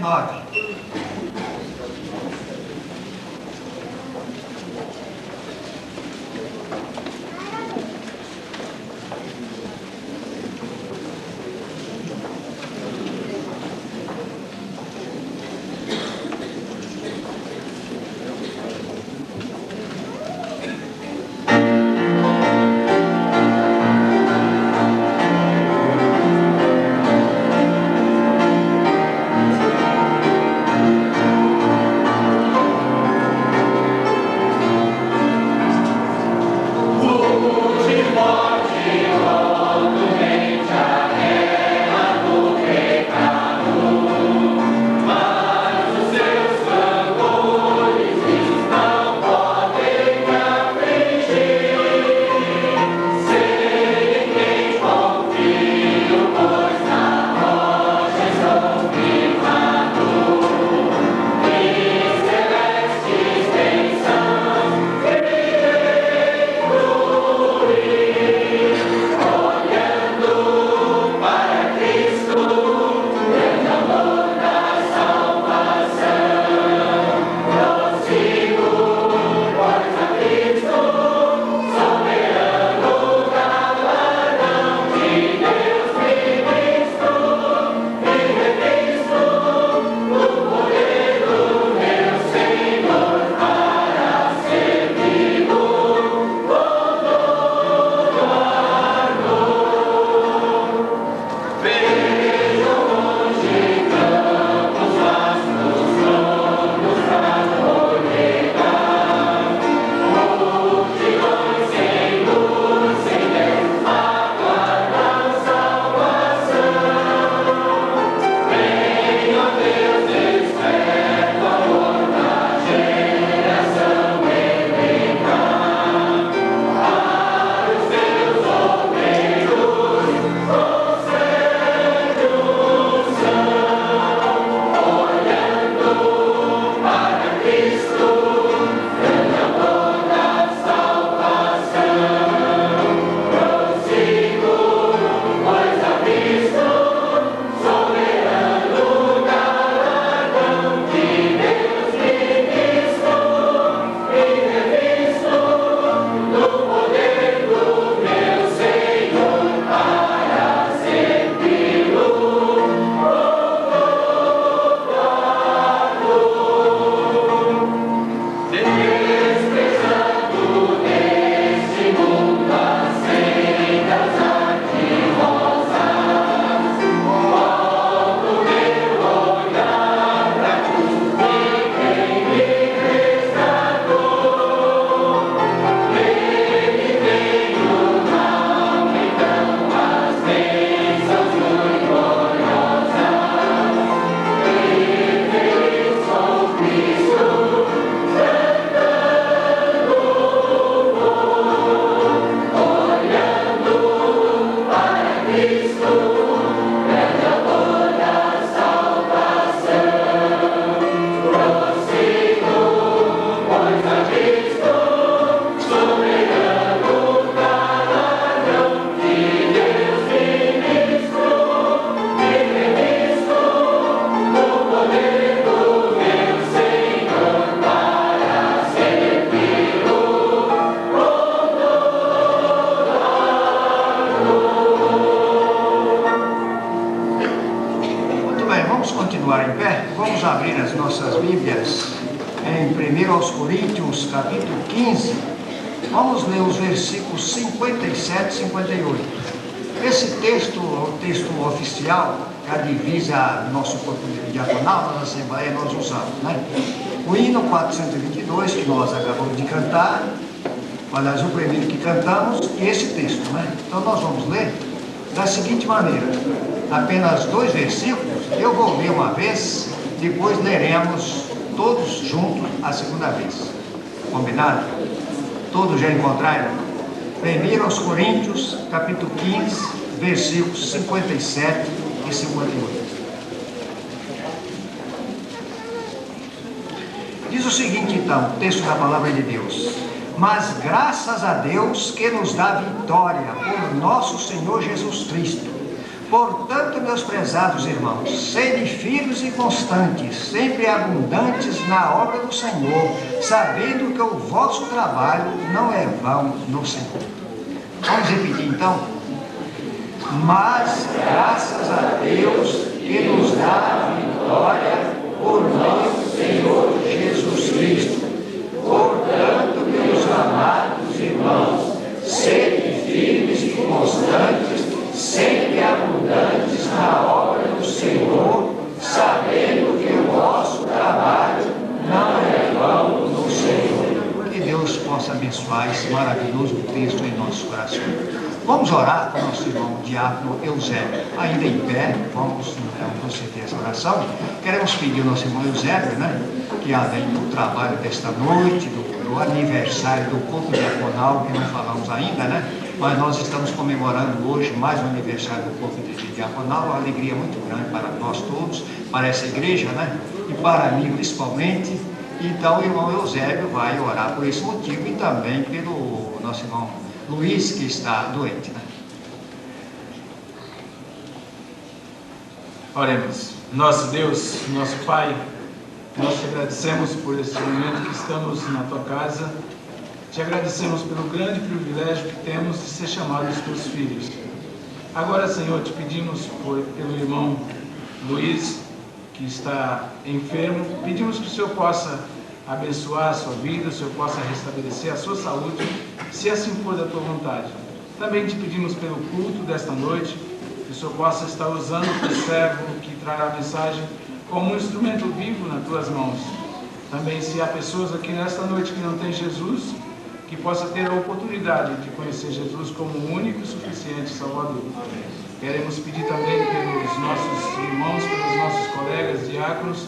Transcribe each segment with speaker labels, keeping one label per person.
Speaker 1: 9. continuar em pé, vamos abrir as nossas Bíblias em 1 Coríntios, capítulo 15. Vamos ler os versículos 57 e 58. Esse texto é o texto oficial, que a divisa do nosso corpo diaconal, na Assembleia nós usamos, né? O hino 422, que nós acabamos de cantar, aliás, o primeiro que cantamos, e esse texto, né? Então nós vamos ler da seguinte maneira, apenas 2 versículos, eu vou ler uma vez, depois leremos todos juntos a segunda vez. Combinado? Todos já encontraram? 1 Coríntios, capítulo 15, versículos 57 e 58. Diz o seguinte então, o texto da palavra de Deus: mas graças a Deus que nos dá vitória por nosso Senhor Jesus Cristo, Portanto, meus prezados irmãos, sede firmes e constantes, sempre abundantes na obra do Senhor, sabendo que o vosso trabalho não é vão no Senhor. Vamos repetir então? Mas graças a Deus que nos dá a vitória por nosso Senhor Jesus Cristo. Portanto, meus amados irmãos, sede firmes e constantes, sempre abundantes na obra do Senhor, sabendo que o vosso trabalho não é vão no Senhor. Que Deus possa abençoar esse maravilhoso texto em nossos corações. Vamos orar com o nosso irmão diácono Eusébio. Ainda em pé, vamos proceder essa oração. Queremos pedir ao nosso irmão Eusébio, que além do trabalho desta noite, do aniversário do corpo diaconal, que não falamos ainda, mas nós estamos comemorando hoje mais um aniversário do corpo diaconal, uma alegria muito grande para nós todos, para essa igreja, e para mim principalmente. Então o irmão Eusébio vai orar por esse motivo e também pelo nosso irmão Luiz, que está doente.
Speaker 2: Oremos. Nosso Deus, nosso Pai, nós te agradecemos por esse momento que estamos na tua casa. Te agradecemos pelo grande privilégio que temos de ser chamados teus filhos. Agora, Senhor, te pedimos pelo irmão Luiz, que está enfermo, pedimos que o Senhor possa abençoar a sua vida, o Senhor possa restabelecer a sua saúde, se assim for da tua vontade. Também te pedimos pelo culto desta noite, que o Senhor possa estar usando o teu servo que trará a mensagem como um instrumento vivo nas tuas mãos. Também, se há pessoas aqui nesta noite que não têm Jesus, que possa ter a oportunidade de conhecer Jesus como o único e suficiente Salvador. Queremos pedir também pelos nossos irmãos, pelos nossos colegas diáconos,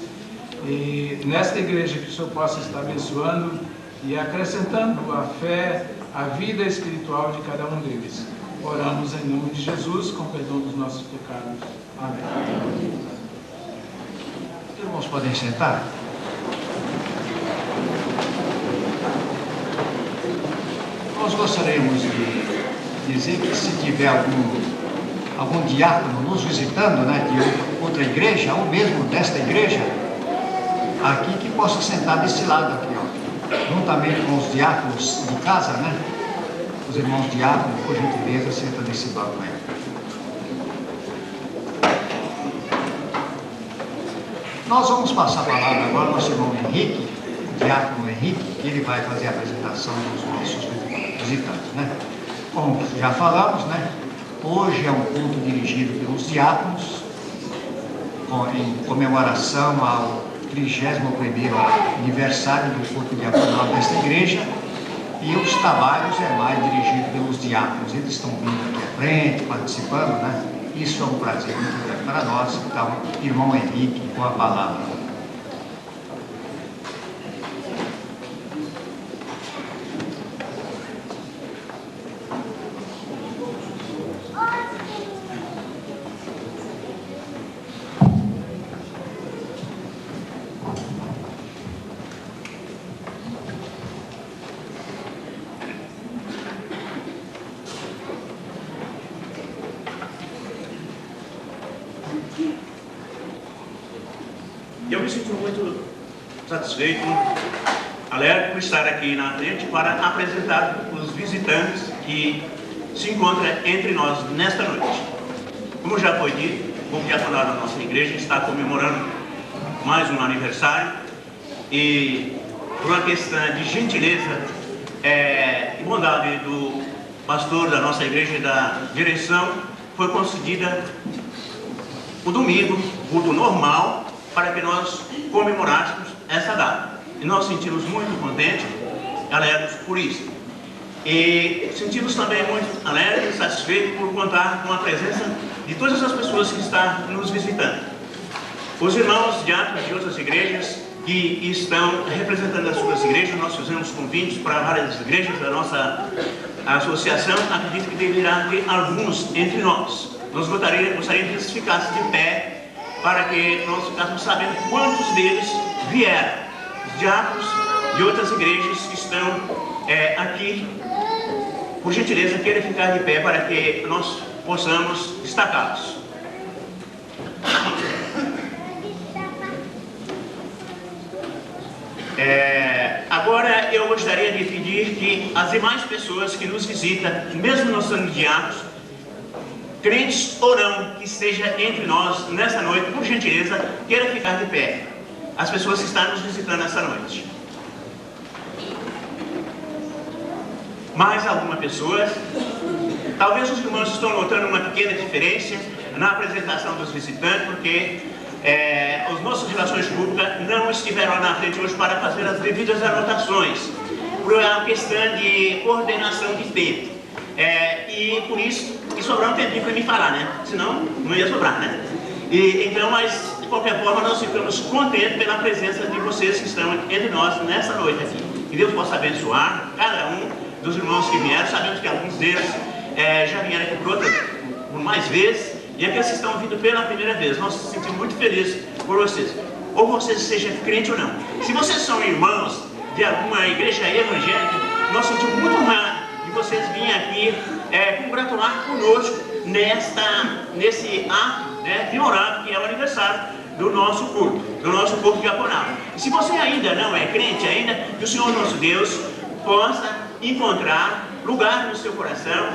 Speaker 2: e nesta igreja que o Senhor possa estar abençoando e acrescentando a fé, a vida espiritual de cada um deles. Oramos em nome de Jesus, com perdão dos nossos pecados. Amém.
Speaker 1: Os irmãos podem sentar? Nós gostaríamos de dizer que se tiver algum diácono nos visitando, de outra igreja, ou mesmo desta igreja, aqui, que possa sentar desse lado aqui, juntamente com os diáconos de casa, os irmãos diáconos, por gentileza, senta nesse banco aí. Nós vamos passar a palavra agora ao nosso irmão Henrique, o diácono Henrique, que ele vai fazer a apresentação dos nossos visitantes, Como já falamos, hoje é um culto dirigido pelos diáconos, em comemoração ao 31º aniversário do corpo diaconal desta igreja, e os trabalhos é mais dirigido pelos diáconos. Eles estão vindo aqui à frente, participando, Isso é um prazer muito grande para nós. Então, irmão Henrique, com a palavra.
Speaker 3: Eu me sinto muito satisfeito, alegre por estar aqui na frente para apresentar os visitantes que se encontram entre nós nesta noite. Como já foi dito, o corpo diaconal da nossa igreja está comemorando mais um aniversário e, por uma questão de gentileza e bondade do pastor da nossa igreja e da direção, foi concedida o domingo, culto normal, para que nós comemorássemos essa data. E nós sentimos muito contentes, alegres por isso. E sentimos também muito alegres e satisfeitos por contar com a presença de todas as pessoas que estão nos visitando. Os irmãos diáconos de outras igrejas que estão representando as suas igrejas, nós fizemos convites para várias igrejas da nossa associação, acredito que deverá ter alguns entre nós. Nós gostaríamos que eles ficassem de pé, para que nós ficássemos sabendo quantos deles vieram. Os diáconos de outras igrejas que estão aqui, por gentileza, querem ficar de pé para que nós possamos destacá-los. Agora eu gostaria de pedir que as demais pessoas que nos visitam, mesmo não sendo diáconos, crentes ou não, que esteja entre nós nessa noite, por gentileza, queira ficar de pé. As pessoas que estão nos visitando essa noite. Mais alguma pessoa? Talvez os irmãos estão notando uma pequena diferença na apresentação dos visitantes, porque as nossas relações públicas não estiveram lá na frente hoje para fazer as devidas anotações, por uma questão de coordenação de tempo. E por isso, que sobrar um tempinho para me falar, né? Senão, não ia sobrar, né? Então, mas, de qualquer forma, nós ficamos contentes pela presença de vocês que estão entre nós nessa noite aqui. Que Deus possa abençoar cada um dos irmãos que vieram. Sabemos que alguns deles já vieram aqui por mais vezes, e aqueles que estão vindo pela primeira vez. Nós nos sentimos muito felizes por vocês. Ou vocês sejam crentes ou não. Se vocês são irmãos de alguma igreja evangélica, nós sentimos muito honrado de vocês virem aqui congratular conosco nesse ato, né, de orar, que é o aniversário do nosso corpo diaconal. E se você ainda não é crente ainda, que o Senhor nosso Deus possa encontrar lugar no seu coração,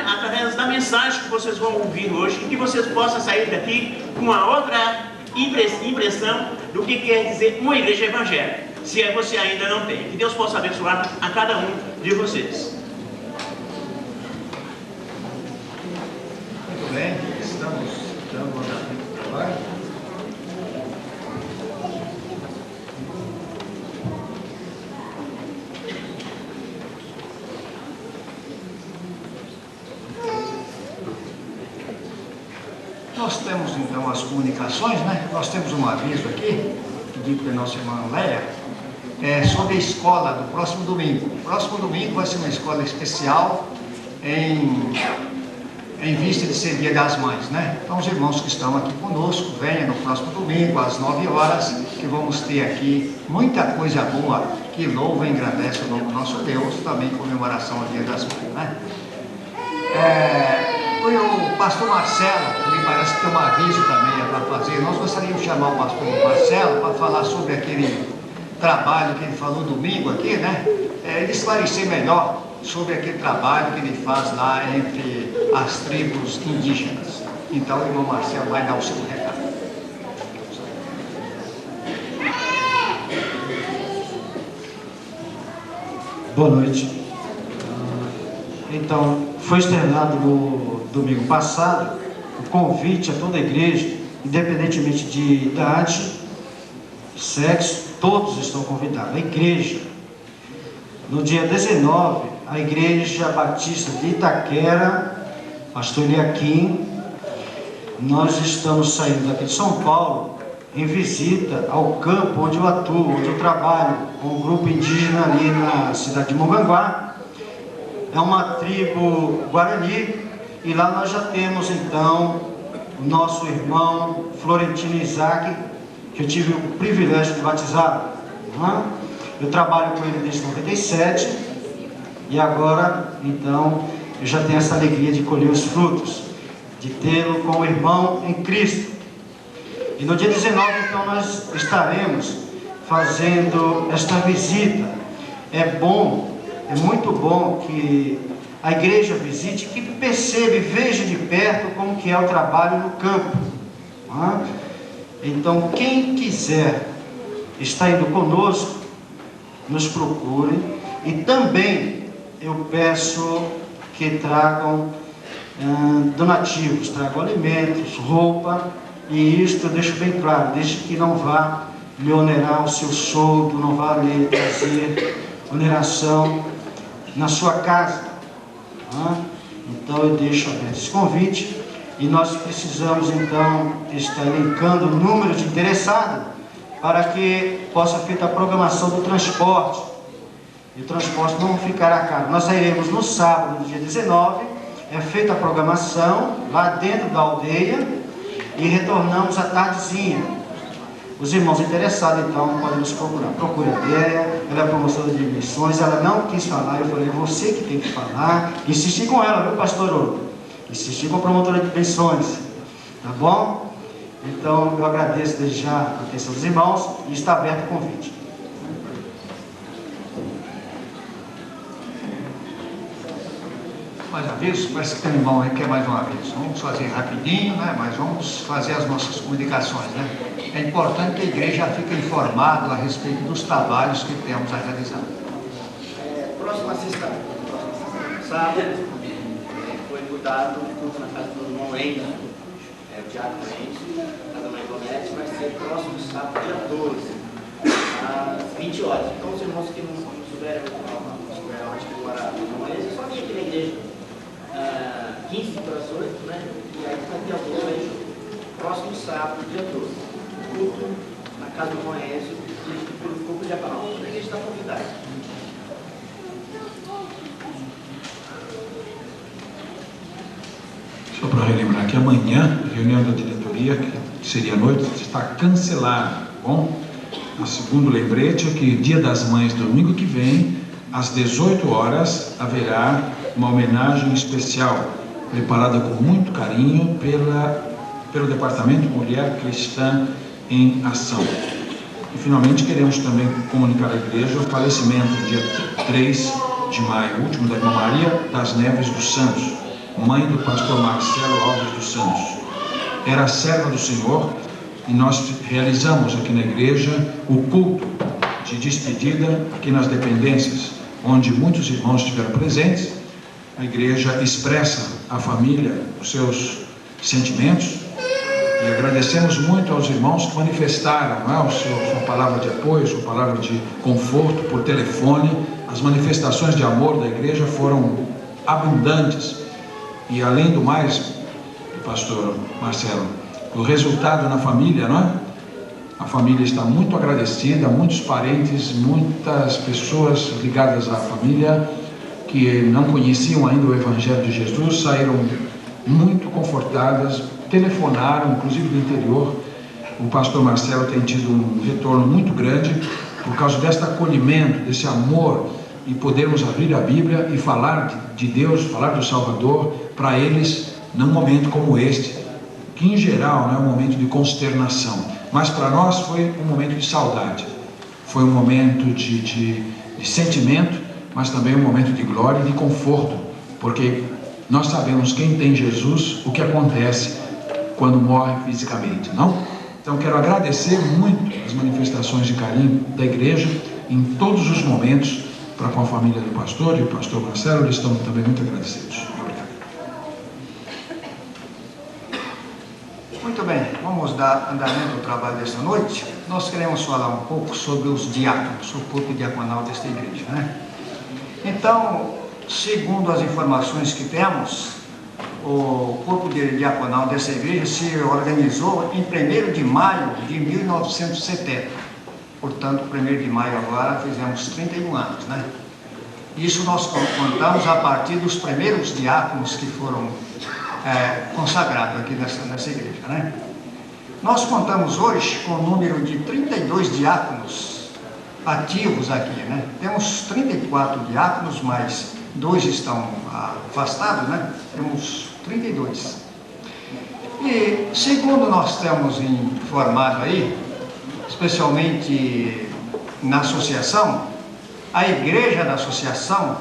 Speaker 3: através da mensagem que vocês vão ouvir hoje, e que vocês possam sair daqui com uma outra impressão do que quer dizer uma igreja evangélica, se você ainda não tem. Que Deus possa abençoar a cada um de vocês.
Speaker 1: Muito bem, estamos dando andamento para o trabalho. Nós temos então as comunicações, né? Nós temos um aviso aqui, pedido pela nossa irmã Leia, sobre a escola do próximo domingo. O próximo domingo vai ser uma escola especial em vista de ser Dia das Mães, né? Então os irmãos que estão aqui conosco, venham no próximo domingo, às 9 horas, que vamos ter aqui muita coisa boa, que louva e engrandece o nome do nosso Deus, também em comemoração ao Dia das Mães, né? Foi o pastor Marcelo, que me parece que tem um aviso também para fazer. Nós gostaríamos de chamar o pastor Marcelo para falar sobre aquele trabalho que ele falou domingo aqui, né? Ele esclarecer melhor sobre aquele trabalho que ele faz lá entre as tribos indígenas. Então o irmão Marcelo vai dar o seu recado.
Speaker 4: Boa noite. Então, foi externado no domingo passado o convite a toda a igreja, independentemente de idade, sexo, todos estão convidados. A igreja, no dia 19, a Igreja Batista de Itaquera, pastor Eliakim, nós estamos saindo daqui de São Paulo em visita ao campo onde eu atuo, onde eu trabalho, com um grupo indígena ali na cidade de Mongaguá. É uma tribo Guarani, e lá nós já temos então o nosso irmão Florentino Isaac, que eu tive o privilégio de batizar. Eu trabalho com ele desde 97, e agora então eu já tenho essa alegria de colher os frutos, de tê-lo como irmão em Cristo. E no dia 19 então nós estaremos fazendo esta visita. É muito bom que a igreja visite, que perceba e veja de perto como que é o trabalho no campo. Então, quem quiser estar indo conosco, nos procure. E também eu peço que tragam donativos, tragam alimentos, roupa, e isto eu deixo bem claro, desde que não vá lhe onerar o seu soldo, não vá lhe trazer oneração na sua casa. Então eu deixo aberto esse convite, e nós precisamos então estar elencando o número de interessados para que possa ser feita a programação do transporte, e o transporte não ficará caro. Nós sairemos no sábado, no dia 19, é feita a programação lá dentro da aldeia, e retornamos à tardezinha. Os irmãos interessados, então, podem nos procurar. Procure a Déia, ela é promotora de missões, ela não quis falar, eu falei, é você que tem que falar. Insisti com ela, viu, pastor Ouro? Insisti com a promotora de missões, tá bom? Então, eu agradeço desde já a atenção dos irmãos, e está aberto o convite.
Speaker 1: mais aviso? Parece que tem um irmão aí que quer mais um aviso. Vamos fazer rapidinho, né? Mas vamos fazer as nossas comunicações, né? É importante que a igreja fique informada a respeito dos trabalhos que temos a realizar.
Speaker 5: Próxima sexta-feira, sábado, foi mudado o culto na casa do irmão Enzo, o Tiago Enzo, na casa da mãe Gonete, vai ser próximo sábado, dia 12, às 20 horas. Então, os irmãos que não souberam onde que mora o irmão Enzo, só vir aqui na igreja, 15 para as 8, né? E aí vai ter alguns aí, próximo sábado, dia 12, culto na casa do irmão Enzo, dirigido pelo Corpo Diaconal. A igreja está convidada.
Speaker 2: Só para relembrar que amanhã, a reunião da diretoria, que seria à noite, está cancelada, tá bom? O segundo lembrete é que Dia das Mães, domingo que vem, às 18 horas, haverá uma homenagem especial, preparada com muito carinho pelo Departamento Mulher Cristã em Ação. E, finalmente, queremos também comunicar à igreja o falecimento, dia 3 de maio, último, da irmã Maria das Neves dos Santos, mãe do pastor Marcelo Alves dos Santos. Era serva do Senhor e nós realizamos aqui na igreja o culto de despedida aqui nas dependências, onde muitos irmãos estiveram presentes. A igreja expressa à família os seus sentimentos e agradecemos muito aos irmãos que manifestaram, né, sua palavra de apoio, sua palavra de conforto por telefone. As manifestações de amor da igreja foram abundantes. E além do mais, pastor Marcelo, o resultado na família, não é? A família está muito agradecida, muitos parentes, muitas pessoas ligadas à família que não conheciam ainda o Evangelho de Jesus, saíram muito confortadas, telefonaram, inclusive do interior. O pastor Marcelo tem tido um retorno muito grande por causa deste acolhimento, desse amor, e podermos abrir a Bíblia e falar de Deus, falar do Salvador para eles num momento como este, que em geral não é um momento de consternação, mas para nós foi um momento de saudade, foi um momento de sentimento, mas também um momento de glória e de conforto, porque nós sabemos, quem tem Jesus, o que acontece quando morre fisicamente, não? Então quero agradecer muito as manifestações de carinho da igreja em todos os momentos para com a família do pastor e o pastor Marcelo. Eles estão também muito agradecidos. Obrigado.
Speaker 1: Muito bem, vamos dar andamento ao trabalho desta noite. Nós queremos falar um pouco sobre os diáconos, o corpo diaconal desta igreja, né? Então, segundo as informações que temos, o corpo diaconal dessa igreja se organizou em 1º de maio de 1970. Portanto, 1º de maio agora fizemos 31 anos, né? Isso nós contamos a partir dos primeiros diáconos que foram consagrados aqui nessa igreja, né? Nós contamos hoje com o número de 32 diáconos ativos aqui, né? Temos 34 diáconos, mas 2 estão afastados, né? Temos 32. E segundo nós temos informado aí, especialmente na associação, a igreja da associação,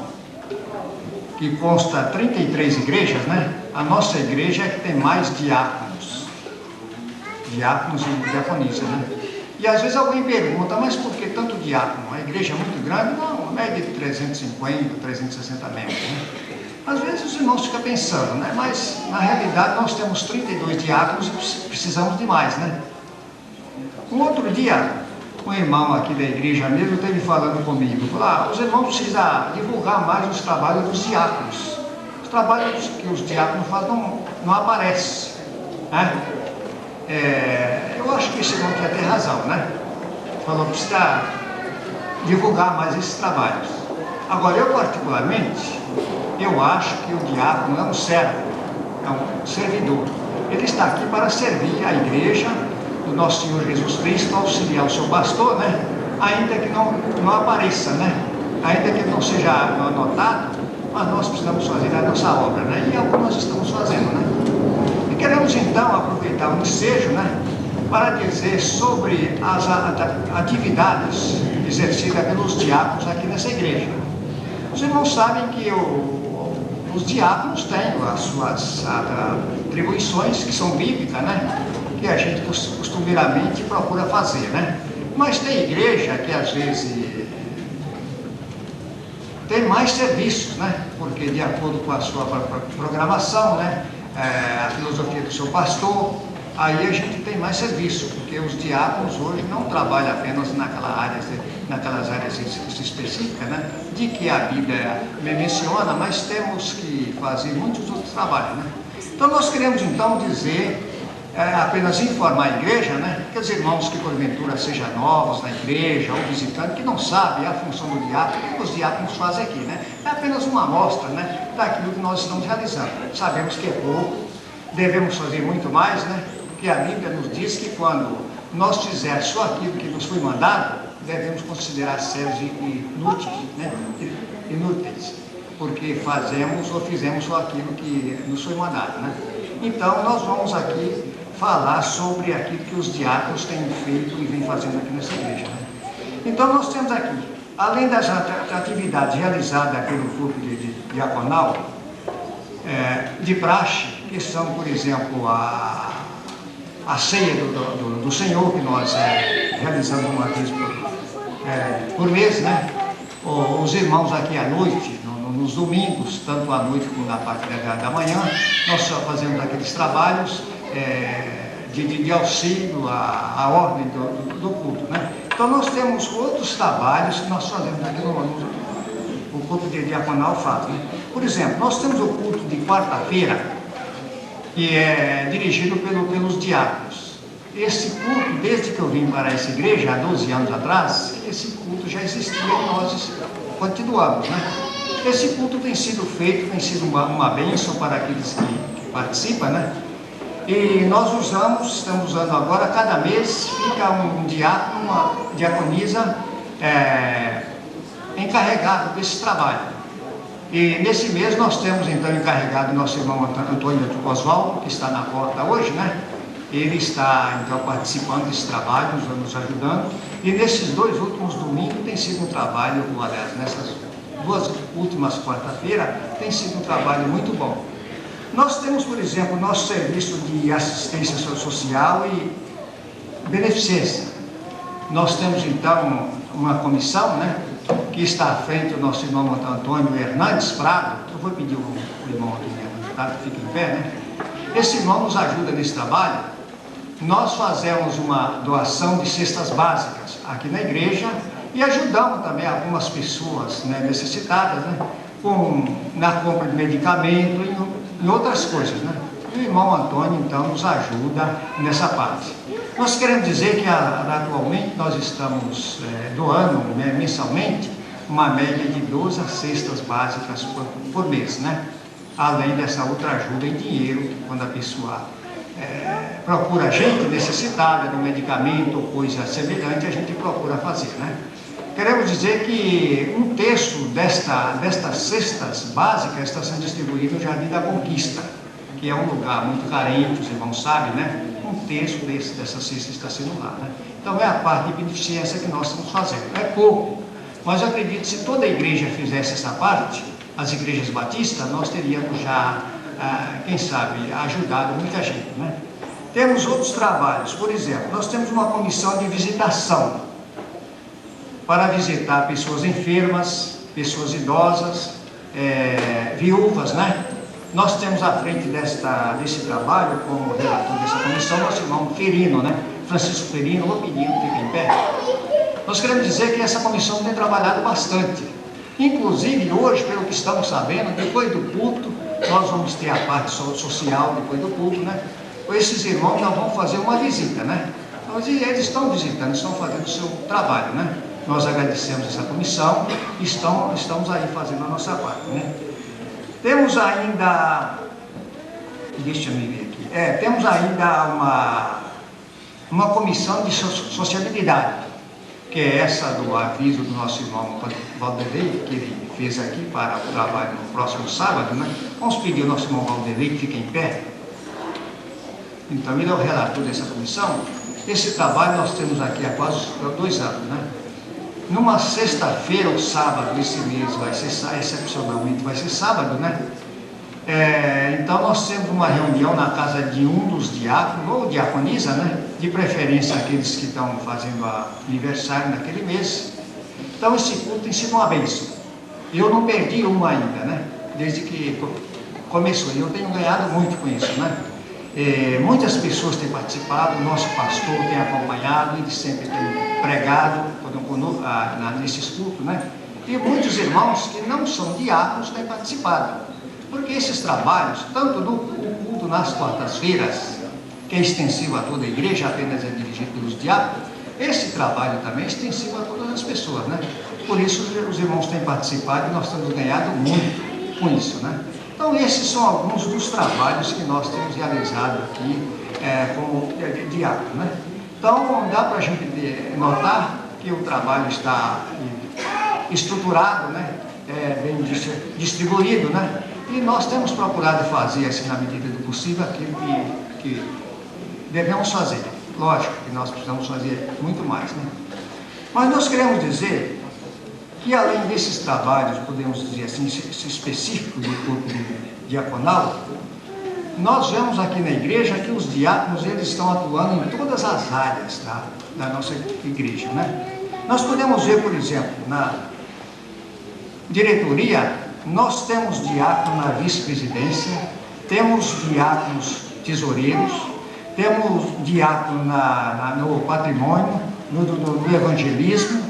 Speaker 1: que consta 33 igrejas, né? A nossa igreja é que tem mais diáconos e diaconisas, né? E às vezes alguém pergunta, mas por que tanto diácono? A igreja é muito grande? Não, a média de 350, 360 membros, né? Às vezes os irmãos ficam pensando, né? Mas na realidade nós temos 32 diáconos e precisamos de mais, né? Um outro dia, um irmão aqui da igreja mesmo esteve falando comigo, falou, os irmãos precisam divulgar mais os trabalhos dos diáconos. Os trabalhos que os diáconos fazem não aparecem, né? Eu acho que esse irmão tinha até razão, né? Falou que precisa divulgar mais esses trabalhos. Agora, eu particularmente, eu acho que o diácono é um servo, é um servidor. Ele está aqui para servir a igreja do nosso Senhor Jesus Cristo, auxiliar o seu pastor, né? Ainda que não apareça, né? Ainda que não seja anotado, mas nós precisamos fazer a nossa obra, né? E é o que nós estamos fazendo, né? E queremos então aproveitar o ensejo, né? Para dizer sobre as atividades exercidas pelos diáconos aqui nessa igreja. Os irmãos sabem que os diáconos têm as suas atribuições que são bíblicas, né? Que a gente costumeiramente procura fazer, né? Mas tem igreja que às vezes tem mais serviços, né? Porque de acordo com a sua programação, né? A filosofia do seu pastor, aí a gente tem mais serviço, porque os diáconos hoje não trabalham apenas naquelas áreas específicas, né? De que a Bíblia menciona, mas temos que fazer muitos outros trabalhos, né? Então nós queremos então dizer, apenas informar a igreja, né? Que os irmãos que porventura sejam novos na igreja ou visitantes, que não sabem a função do diácono, o que os diáconos fazem aqui, né? É apenas uma amostra, né? Daquilo que nós estamos realizando. Sabemos que é pouco, devemos fazer muito mais, né? Porque a Bíblia nos diz que quando nós fizermos só aquilo que nos foi mandado, devemos considerar sérios e inúteis, né? Inúteis, porque fizemos só aquilo que nos foi mandado, né? Então nós vamos aqui falar sobre aquilo que os diáconos têm feito e vêm fazendo aqui nessa igreja, né? Então nós temos aqui, além das atividades realizadas pelo corpo diaconal, de praxe, que são, por exemplo, a ceia do Senhor, que nós realizamos uma vez por mês, né? Os irmãos aqui à noite, nos domingos, tanto à noite como na parte da manhã, nós só fazemos aqueles trabalhos de auxílio à ordem do culto, né? Então nós temos outros trabalhos que nós fazemos aqui o culto diaconal faz, né? Por exemplo, nós temos o culto de quarta-feira, que é dirigido pelos diáconos. Esse culto, desde que eu vim para essa igreja, há 12 anos atrás, esse culto já existia e nós continuamos, né? Esse culto tem sido feito, tem sido uma bênção para aqueles que participam, né? E nós estamos usando agora, cada mês fica um diácono, uma diaconisa encarregado desse trabalho. E nesse mês nós temos então encarregado nosso irmão Antônio Oswaldo, que está na porta hoje, né? Ele está então participando desse trabalho, nos ajudando. E nesses 2 últimos domingos tem sido um trabalho, aliás, nessas 2 últimas quarta-feiras, tem sido um trabalho muito bom. Nós temos, por exemplo, nosso serviço de assistência social e beneficência. Nós temos então uma comissão, né? Que está à frente do nosso irmão Antônio Hernandes Prado. Eu vou pedir o irmão aqui, que fique em pé, né? Esse irmão nos ajuda nesse trabalho. Nós fazemos uma doação de cestas básicas aqui na igreja e ajudamos também algumas pessoas, né, necessitadas, né, na compra de medicamento e outras coisas, né? E o irmão Antônio, então, nos ajuda nessa parte. Nós queremos dizer que atualmente nós estamos doando, né, mensalmente uma média de 12 cestas básicas por mês, né? Além dessa outra ajuda em dinheiro, quando a pessoa procura gente necessitada de medicamento ou coisa semelhante, a gente procura fazer, né? Queremos dizer que 1/3 destas cestas básicas está sendo distribuído no Jardim da Conquista, que é um lugar muito carente, os irmãos sabem, né? 1/3 dessa cesta está sendo lá, né? Então é a parte de beneficência que nós estamos fazendo. É pouco, mas eu acredito que se toda a igreja fizesse essa parte, as igrejas batistas, nós teríamos já, quem sabe, ajudado muita gente, né? Temos outros trabalhos, por exemplo, nós temos uma comissão de visitação para visitar pessoas enfermas, pessoas idosas, viúvas, né? Nós temos à frente desse trabalho, como relator dessa comissão, nosso irmão Ferino, né? Francisco Ferino, vou pedir, fica em pé. Nós queremos dizer que essa comissão tem trabalhado bastante. Inclusive, hoje, pelo que estamos sabendo, depois do culto, nós vamos ter a parte social depois do culto, né? Com esses irmãos, nós vamos fazer uma visita, né? Então, eles estão visitando, estão fazendo o seu trabalho, né? Nós agradecemos essa comissão e estamos aí fazendo a nossa parte, né? Temos ainda, deixa eu me ver aqui, temos ainda uma comissão de sociabilidade, que é essa do aviso do nosso irmão Valderlei, que ele fez aqui para o trabalho no próximo sábado, né? Vamos pedir ao nosso irmão Valderlei que fique em pé. Então, ele é o relator dessa comissão. Esse trabalho nós temos aqui há quase 2 anos, né? Numa sexta-feira ou sábado, esse mês vai ser, excepcionalmente vai ser sábado, né? Então nós temos uma reunião na casa de um dos diáconos, ou diaconisa, né? De preferência aqueles que estão fazendo aniversário naquele mês. Então esse culto tem sido uma bênção. Eu não perdi uma ainda, né? Desde que começou. E eu tenho ganhado muito com isso, né? Muitas pessoas têm participado, o nosso pastor tem acompanhado, ele sempre tem pregado nesses cultos, né? E muitos irmãos que não são diáconos têm participado. Porque esses trabalhos, tanto do culto nas quartas-feiras, que é extensivo a toda a igreja, apenas é dirigido pelos diáconos, esse trabalho também é extensivo a todas as pessoas, né? Por isso os irmãos têm participado e nós temos ganhado muito com isso, né? Então esses são alguns dos trabalhos que nós temos realizado aqui como diácono, né? Então dá para a gente notar que o trabalho está estruturado, né? Bem distribuído, né? E nós temos procurado fazer, assim, na medida do possível, aquilo que devemos fazer. Lógico que nós precisamos fazer muito mais, né? Mas nós queremos dizer que, além desses trabalhos, podemos dizer assim, específicos do corpo diaconal, nós vemos aqui na igreja que os diáconos, eles estão atuando em todas as áreas da nossa igreja, né? Nós podemos ver, por exemplo, na diretoria, nós temos diácono na vice-presidência, temos diáconos tesoureiros, temos diácono no patrimônio, no evangelismo,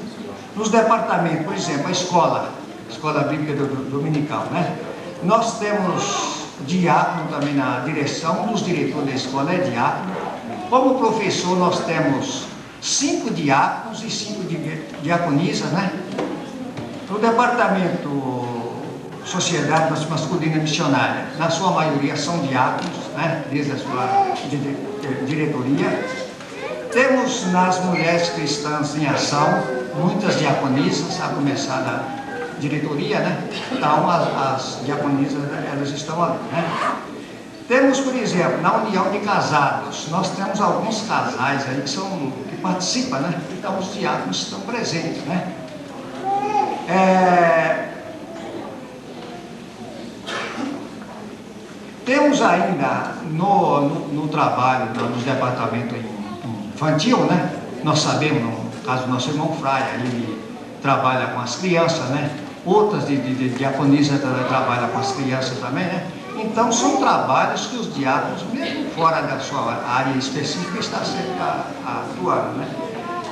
Speaker 1: nos departamentos, por exemplo, a escola bíblica dominical, né? Nós temos diácono também na direção, um dos diretores da escola é diácono. Como professor, nós temos 5 diáconos e 5 diaconisas, né? No departamento Sociedade Masculina Missionária, na sua maioria são diáconos, né? Desde a sua diretoria. Temos nas Mulheres Cristãs em Ação, muitas diaconisas, a começar da diretoria, né? Então as diaconisas, elas estão ali, né? Temos, por exemplo, na União de Casados, nós temos alguns casais aí que participam, né? Então os diáconos estão presentes, né? Temos ainda no trabalho, no departamento infantil, né? Nós sabemos, no caso do nosso irmão Fraia, ele trabalha com as crianças, né? Outras de diaconisa trabalham com as crianças também, né? Então são trabalhos que os diáconos, mesmo fora da sua área específica, estão sempre atuando, né?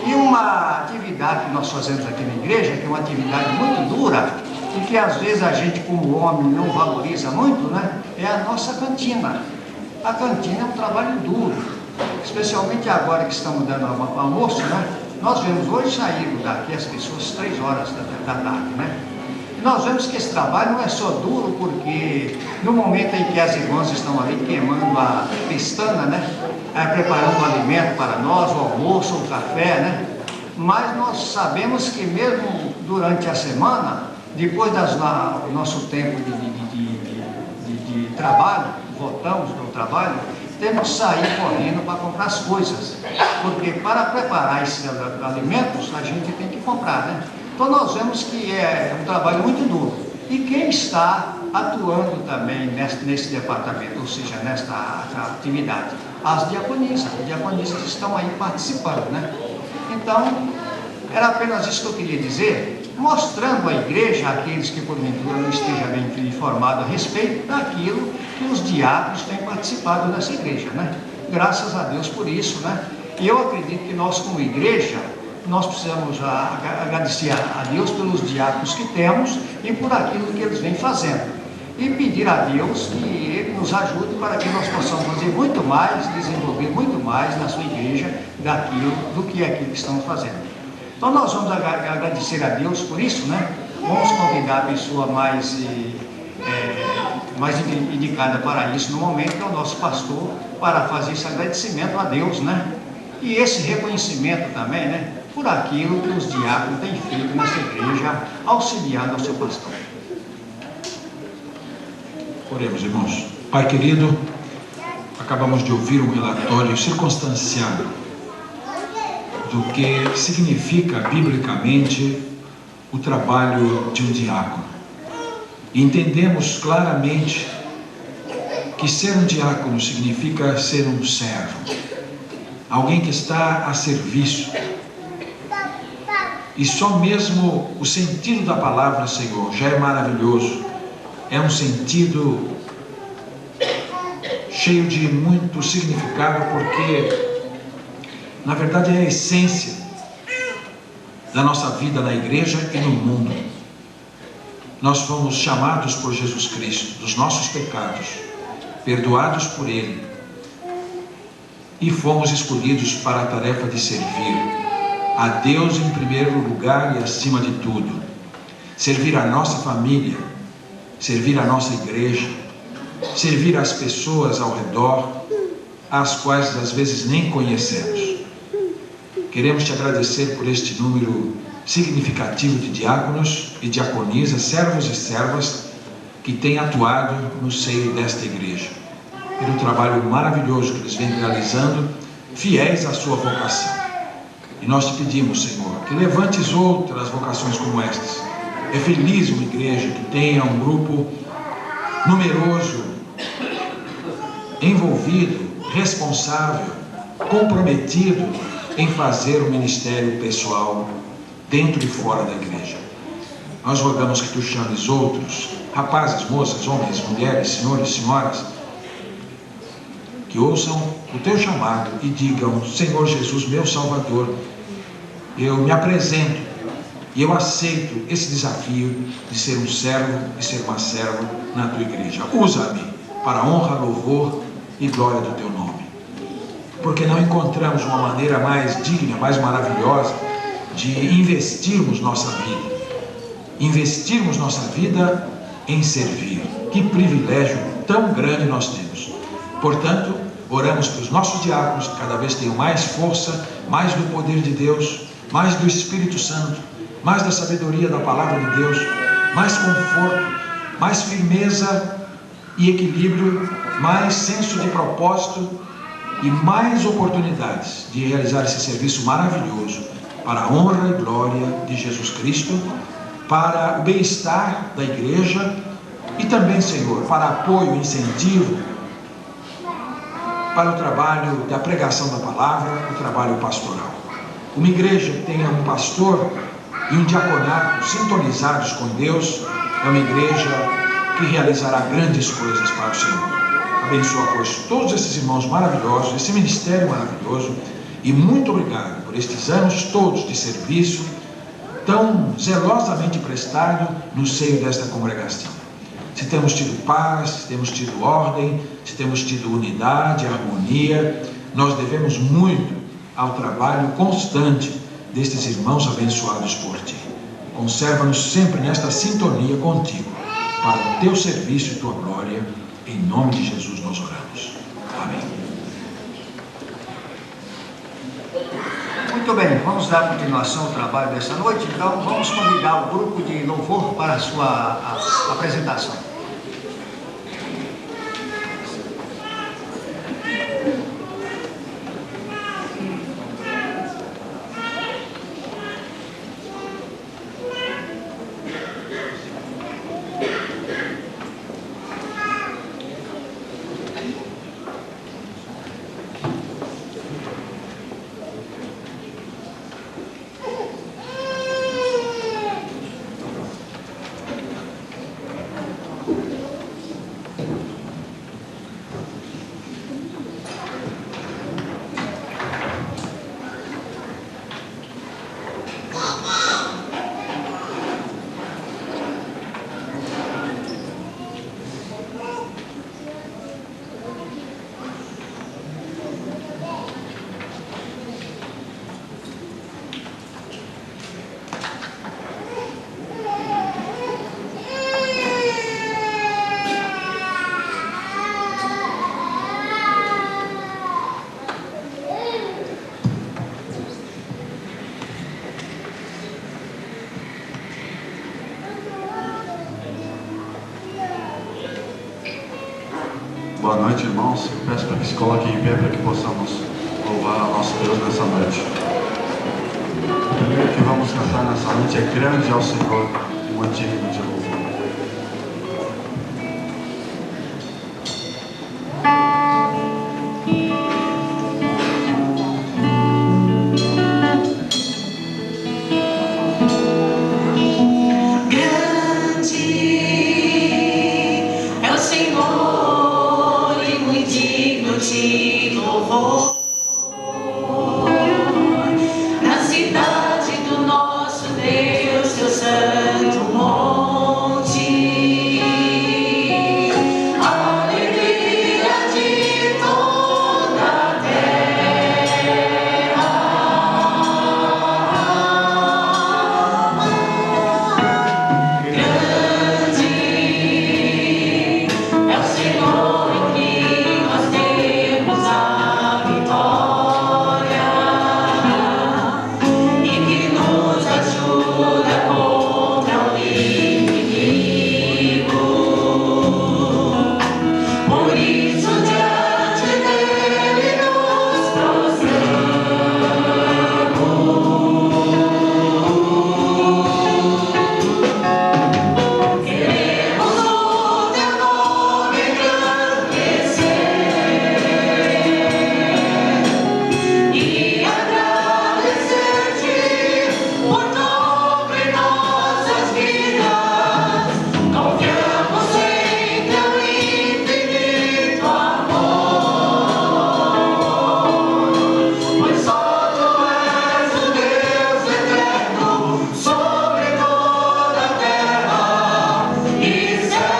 Speaker 1: E uma atividade que nós fazemos aqui na igreja, que é uma atividade muito dura, e que às vezes a gente como homem não valoriza muito, né? É a nossa cantina. A cantina é um trabalho duro, especialmente agora que estamos dando almoço, né? Nós vemos hoje sair daqui as pessoas 3 horas da tarde, né? E nós vemos que esse trabalho não é só duro, porque no momento em que as irmãs estão ali queimando a pestana, né? Preparando o alimento para nós, o almoço, o café, né? Mas nós sabemos que mesmo durante a semana, depois do nosso tempo de trabalho, voltamos do trabalho, temos que sair correndo para comprar as coisas, porque para preparar esses alimentos a gente tem que comprar, né? Então nós vemos que é um trabalho muito duro. E quem está atuando também nesse departamento, ou seja, nesta atividade? As diaconisas. As diaconisas estão aí participando, né? Então, era apenas isso que eu queria dizer, mostrando à igreja, aqueles que porventura não estejam bem informados a respeito daquilo que os diáconos têm participado nessa igreja, né? Graças a Deus por isso, né? E eu acredito que nós, como igreja, nós precisamos agradecer a Deus pelos diáconos que temos e por aquilo que eles vêm fazendo. E pedir a Deus que Ele nos ajude para que nós possamos fazer muito mais, desenvolver muito mais na sua igreja do que aquilo que estamos fazendo. Então nós vamos agradecer a Deus por isso, né? Vamos convidar a pessoa mais indicada para isso no momento, que é o nosso pastor, para fazer esse agradecimento a Deus, né? E esse reconhecimento também, né? Por aquilo que os diáconos têm feito nessa igreja, auxiliando ao seu pastor.
Speaker 6: Oremos, irmãos. Pai querido, acabamos de ouvir um relatório circunstanciado do que significa biblicamente o trabalho de um diácono. E entendemos claramente que ser um diácono significa ser um servo, alguém que está a serviço. E só mesmo o sentido da palavra, Senhor, já é maravilhoso. É um sentido cheio de muito significado, porque na verdade é a essência da nossa vida na igreja e no mundo. Nós fomos chamados por Jesus Cristo dos nossos pecados, perdoados por Ele, e fomos escolhidos para a tarefa de servir a Deus em primeiro lugar e acima de tudo, servir a nossa família, servir a nossa igreja, servir as pessoas ao redor, as quais às vezes nem conhecemos. Queremos te agradecer por este número significativo de diáconos e diaconisas, servos e servas que têm atuado no seio desta igreja, pelo trabalho maravilhoso que eles vêm realizando, fiéis à sua vocação. E nós te pedimos, Senhor, que levantes outras vocações como estas. É feliz uma igreja que tenha um grupo numeroso, envolvido, responsável, comprometido em fazer o ministério pessoal dentro e fora da igreja. Nós rogamos que tu chames outros, rapazes, moças, homens, mulheres, senhores, senhoras, que ouçam o teu chamado e digam: Senhor Jesus, meu Salvador, eu me apresento e eu aceito esse desafio de ser um servo e ser uma serva na tua igreja. Usa-me para a honra, louvor e glória do teu nome, porque não encontramos uma maneira mais digna, mais maravilhosa de investirmos nossa vida em servir. Que privilégio tão grande nós temos. Portanto, oramos para os nossos diáconos, que cada vez tenham mais força, mais do poder de Deus, mais do Espírito Santo, mais da sabedoria da palavra de Deus, mais conforto, mais firmeza e equilíbrio, mais senso de propósito e mais oportunidades de realizar esse serviço maravilhoso para a honra e glória de Jesus Cristo, para o bem-estar da igreja e também, Senhor, para apoio e incentivo para o trabalho da pregação da palavra, o trabalho pastoral. Uma igreja que tenha um pastor e um diaconato sintonizados com Deus é uma igreja que realizará grandes coisas para o Senhor. Abençoa, pois, todos esses irmãos maravilhosos, esse ministério maravilhoso, e muito obrigado por estes anos todos de serviço tão zelosamente prestado no seio desta congregação. Se temos tido paz, se temos tido ordem, se temos tido unidade, harmonia, nós devemos muito ao trabalho constante destes irmãos abençoados por ti. Conserva-nos sempre nesta sintonia contigo, para o teu serviço e tua glória. Em nome de Jesus nós oramos. Amém.
Speaker 1: Muito bem, vamos dar continuação ao trabalho dessa noite. Então vamos convidar o grupo de louvor para a sua apresentação.
Speaker 7: Boa noite, irmãos. Peço para que se coloquem em pé para que possamos louvar ao nosso Deus nessa noite. O primeiro que vamos cantar nessa noite é Grande ao Senhor, um digno de louvor.
Speaker 8: louvor na cidade do nosso Deus, seu santo monte. Alegria de toda a terra. Grande é o Senhor em quem nós temos a vitória e que nos ajuda contra o inimigo. Por isso diante dele nos prostramos. Queremos o teu nome engrandecer e agradecer-te por tudo em nossas vidas. Confiamos em teu infinito amor, pois só tu és o Deus eterno sobre toda a terra e céu.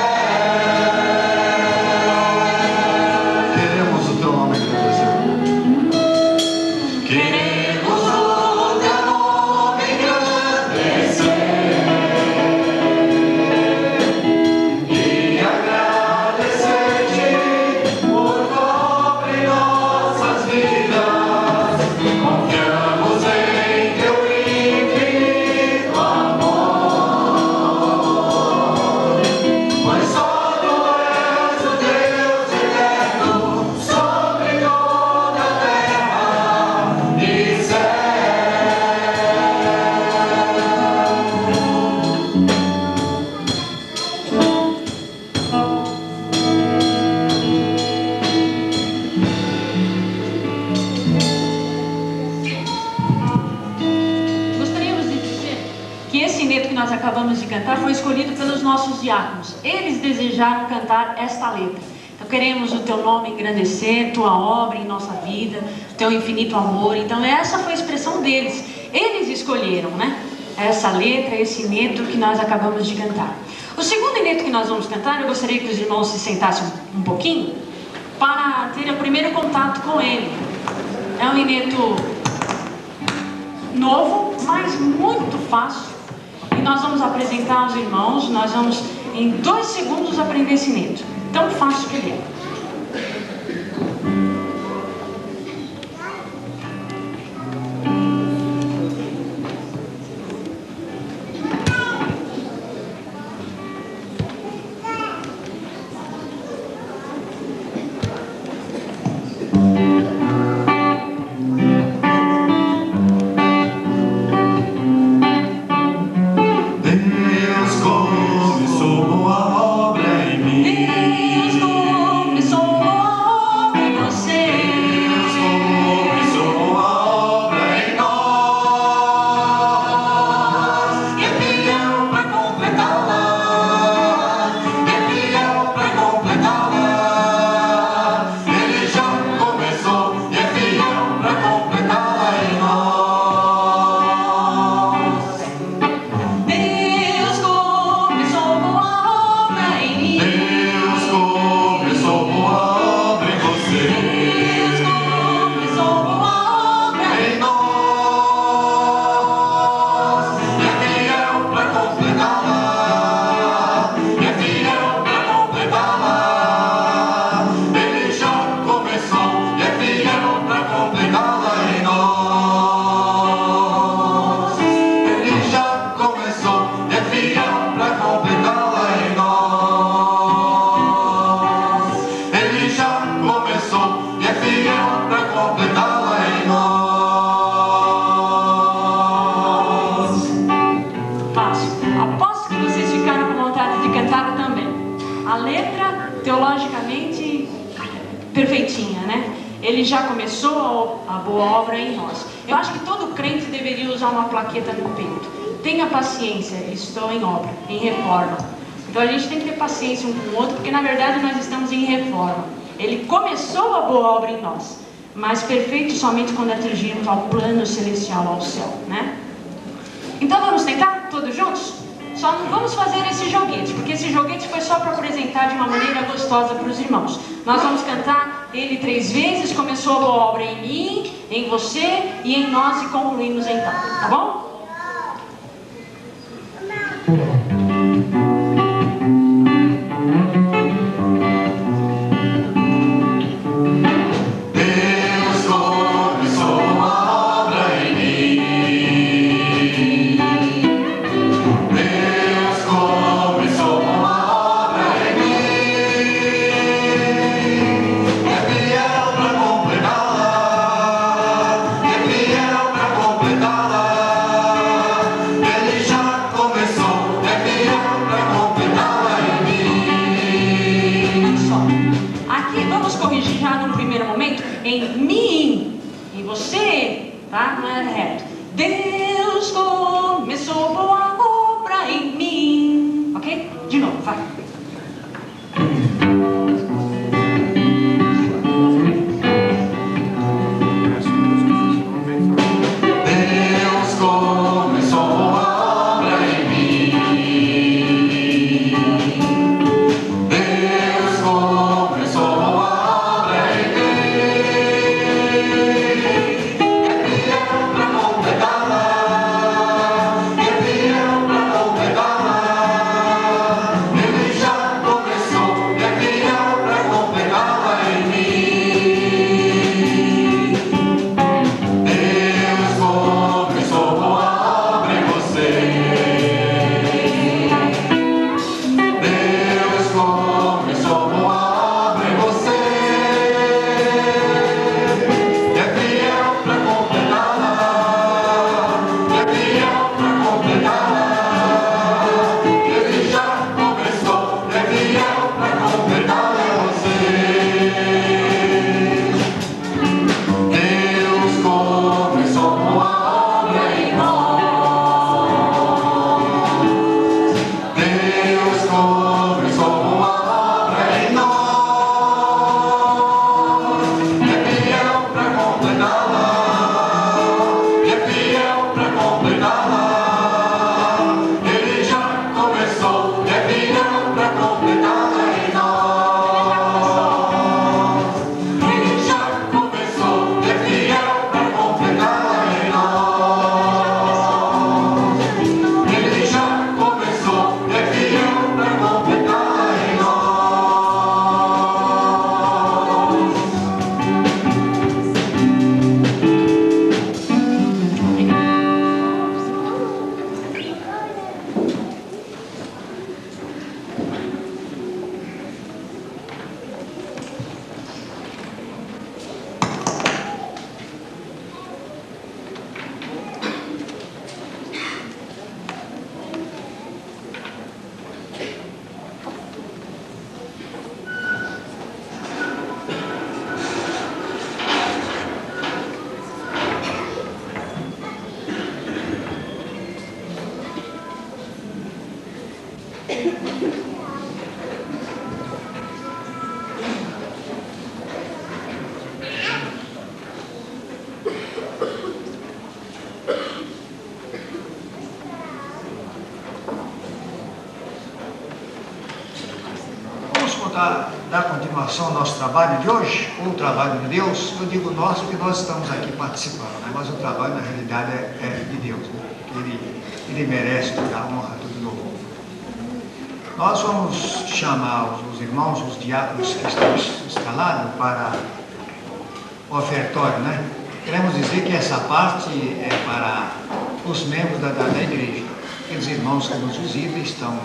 Speaker 7: Queremos o teu nome agradecer.
Speaker 8: Queremos o teu nome engrandecer e agradecer-te por obra em nossas vidas. Confiamos em teu infinito amor, pois só tu és o Deus eterno sobre toda a terra e céu.
Speaker 9: Gostaríamos de dizer que esse hineto que nós acabamos de cantar foi escolhido pelos nossos diáconos. Eles desejaram cantar esta letra. Então queremos o teu nome engrandecer, tua obra em nossa vida, teu infinito amor. Então essa foi a expressão deles. Eles escolheram, né? Essa letra, esse hineto que nós acabamos de cantar. O segundo hineto que nós vamos cantar, eu gostaria que os irmãos se sentassem um pouquinho para ter o primeiro contato com ele. É um hineto novo, mas muito fácil. E nós vamos apresentar aos irmãos, nós vamos em 2 segundos aprender esse hineto. Tão fácil que ele é.
Speaker 7: Deus começou boa obra em mim.
Speaker 9: Deus começou a obra em você.
Speaker 7: Deus começou boa obra em nós.
Speaker 8: E é fiel para completá-la. E é fiel para completá-la.
Speaker 7: Ele já começou e é fiel para completá-la em nós.
Speaker 9: Deus começou boa obra em mim.
Speaker 7: Deus começou boa obra em você.
Speaker 9: Deus começou boa obra
Speaker 7: Em nós. E é fiel para completá-la. E é fiel para completá-la. Ele já começou e é fiel para completá-la em nós. Ele já começou e é fiel para completá-la em nós. Ele já começou e é fiel para completá-la em nós.
Speaker 9: fácil. Aposto que vocês ficaram com vontade de cantar também. A letra, teologicamente, perfeitinha, né? Ele já começou a boa obra em nós. Eu acho que todo crente deveria usar uma plaqueta no peito. Tenha paciência, estou em obra, em reforma. Então a gente tem que ter paciência um com o outro, porque na verdade nós estamos em reforma. Ele começou a boa obra em nós, mas perfeito somente quando atingirmos ao plano celestial, ao céu, né? Então vamos tentar, todos juntos? Só não vamos fazer esse joguete, porque esse joguete foi só para apresentar de uma maneira gostosa para os irmãos. Nós vamos cantar ele 3 vezes, começou a boa obra em mim, em você e em nós, e concluímos então, tá bom? Tá? Não é reto. Deus começou boa obra em mim. Ok? De novo, vai.
Speaker 8: Deus começou boa obra em mim. Deus começou boa obra em
Speaker 1: dar continuação ao nosso trabalho de hoje, ou o trabalho de Deus. Eu digo nosso porque nós estamos aqui participando, né? Mas o trabalho na realidade é de Deus, né? Ele merece toda a honra, todo o louvor. Nós vamos chamar os irmãos, os diáconos que estão escalados para o ofertório, né? Queremos dizer que essa parte é para os membros da igreja. Aqueles irmãos que nos visitam estão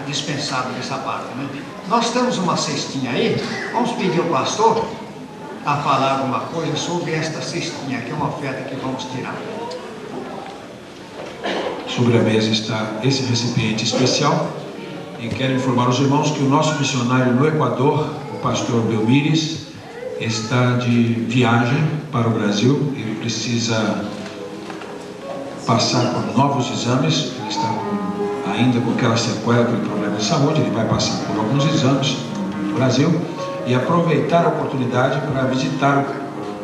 Speaker 1: dispensados dessa parte, né? Nós temos uma cestinha aí, vamos pedir ao pastor a falar alguma coisa sobre esta cestinha, que é uma oferta que vamos tirar.
Speaker 6: Sobre a mesa está esse recipiente especial e quero informar os irmãos que o nosso missionário no Equador, o pastor Belmires, está de viagem para o Brasil. Ele precisa passar por novos exames, ele está ainda com aquela sequela, aquele problema de saúde. Ele vai passar por alguns exames no Brasil e aproveitar a oportunidade para visitar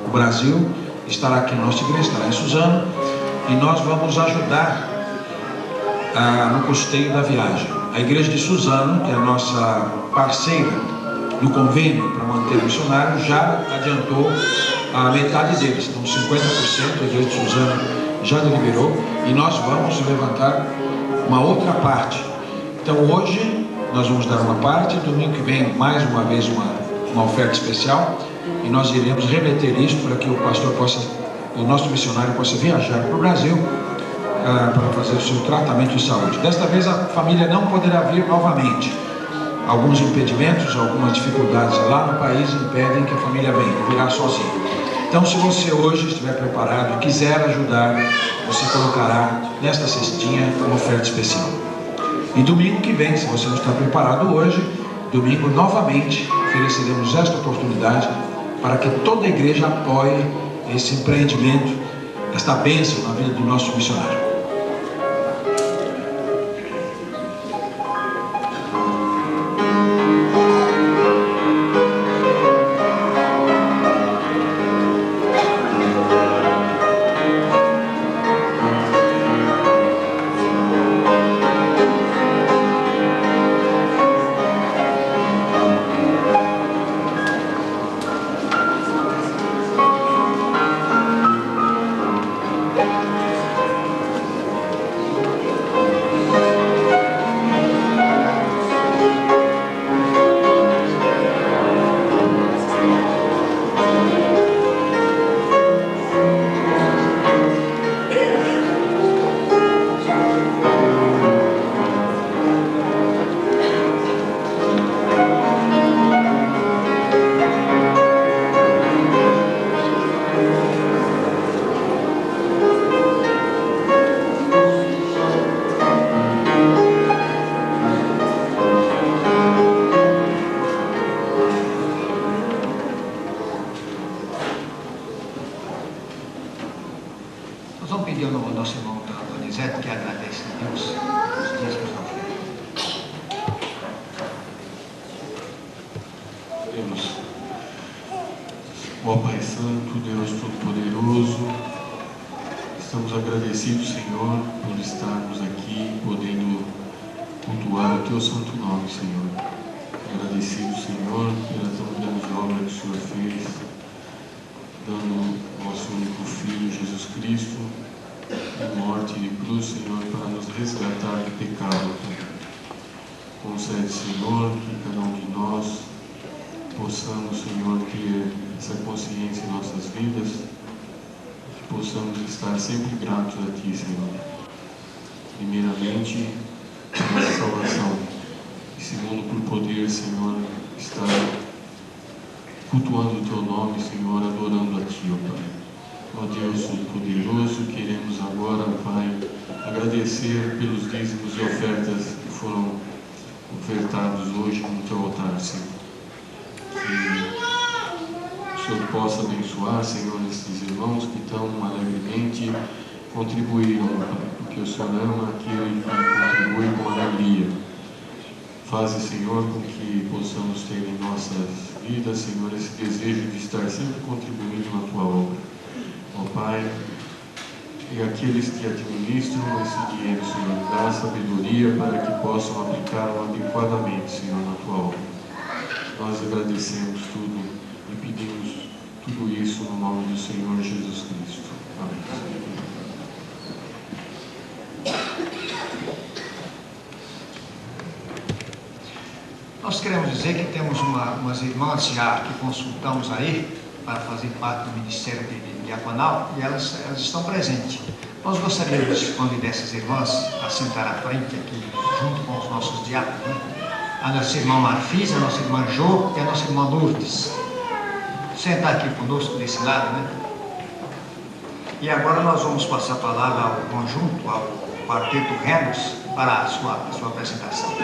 Speaker 6: o Brasil, estará aqui na nossa igreja, estará em Suzano, e nós vamos ajudar no custeio da viagem. A igreja de Suzano, que é a nossa parceira no convênio para manter o missionário, já adiantou a metade deles, então 50% a igreja de Suzano já deliberou, e nós vamos levantar uma outra parte. Então hoje nós vamos dar uma parte, domingo que vem mais uma vez uma oferta especial, e nós iremos remeter isso para que o pastor possa, o nosso missionário possa viajar para o Brasil para fazer o seu tratamento de saúde. Desta vez a família não poderá vir novamente. Alguns impedimentos, algumas dificuldades lá no país impedem que a família venha, virá sozinha. Então, se você hoje estiver preparado e quiser ajudar, você colocará nesta cestinha uma oferta especial. E domingo que vem, se você não está preparado hoje, domingo novamente ofereceremos esta oportunidade para que toda a igreja apoie esse empreendimento, esta bênção na vida do nosso missionário.
Speaker 10: Ó Pai Santo, Deus Todo-Poderoso, estamos agradecidos, Senhor, por estarmos aqui, podendo cultuar o Teu santo nome, Senhor. Agradecidos, Senhor, pela tão grande obra que o Senhor fez, dando nosso único Filho, Jesus Cristo, em morte e cruz, Senhor, para nos resgatar do pecado. Concede, Senhor, que cada um de nós possamos, Senhor, ter essa consciência em nossas vidas, que possamos estar sempre gratos a Ti, Senhor. Primeiramente, por nossa salvação, e segundo, por poder, Senhor, estar cultuando o Teu nome, Senhor, adorando a Ti, ó Pai. Ó Deus Todo-Poderoso, queremos agora, Pai, agradecer pelos dízimos e ofertas que foram ofertados hoje no Teu altar, Senhor. Que o Senhor possa abençoar, Senhor, esses irmãos que tão alegremente contribuíram, Pai, porque o Senhor ama aquele que contribui com alegria. Faze, Senhor, com que possamos ter em nossas vidas, Senhor, esse desejo de estar sempre contribuindo na Tua obra. Ó Pai, e aqueles que administram esse dinheiro, Senhor, dá sabedoria para que possam aplicá-lo adequadamente, Senhor, na Tua obra. Nós agradecemos tudo e pedimos tudo isso no nome do Senhor Jesus Cristo. Amém.
Speaker 1: Nós queremos dizer que temos umas irmãs já que consultamos aí para fazer parte do Ministério de Diaconal, e elas estão presentes. Nós gostaríamos de convidar essas irmãs a sentar à frente aqui, junto com os nossos diáconos, né? A nossa irmã Marfisa, a nossa irmã Jô e a nossa irmã Lourdes. Sentar aqui conosco desse lado, né? E agora nós vamos passar a palavra ao conjunto, ao Quarteto Renos, para a sua apresentação.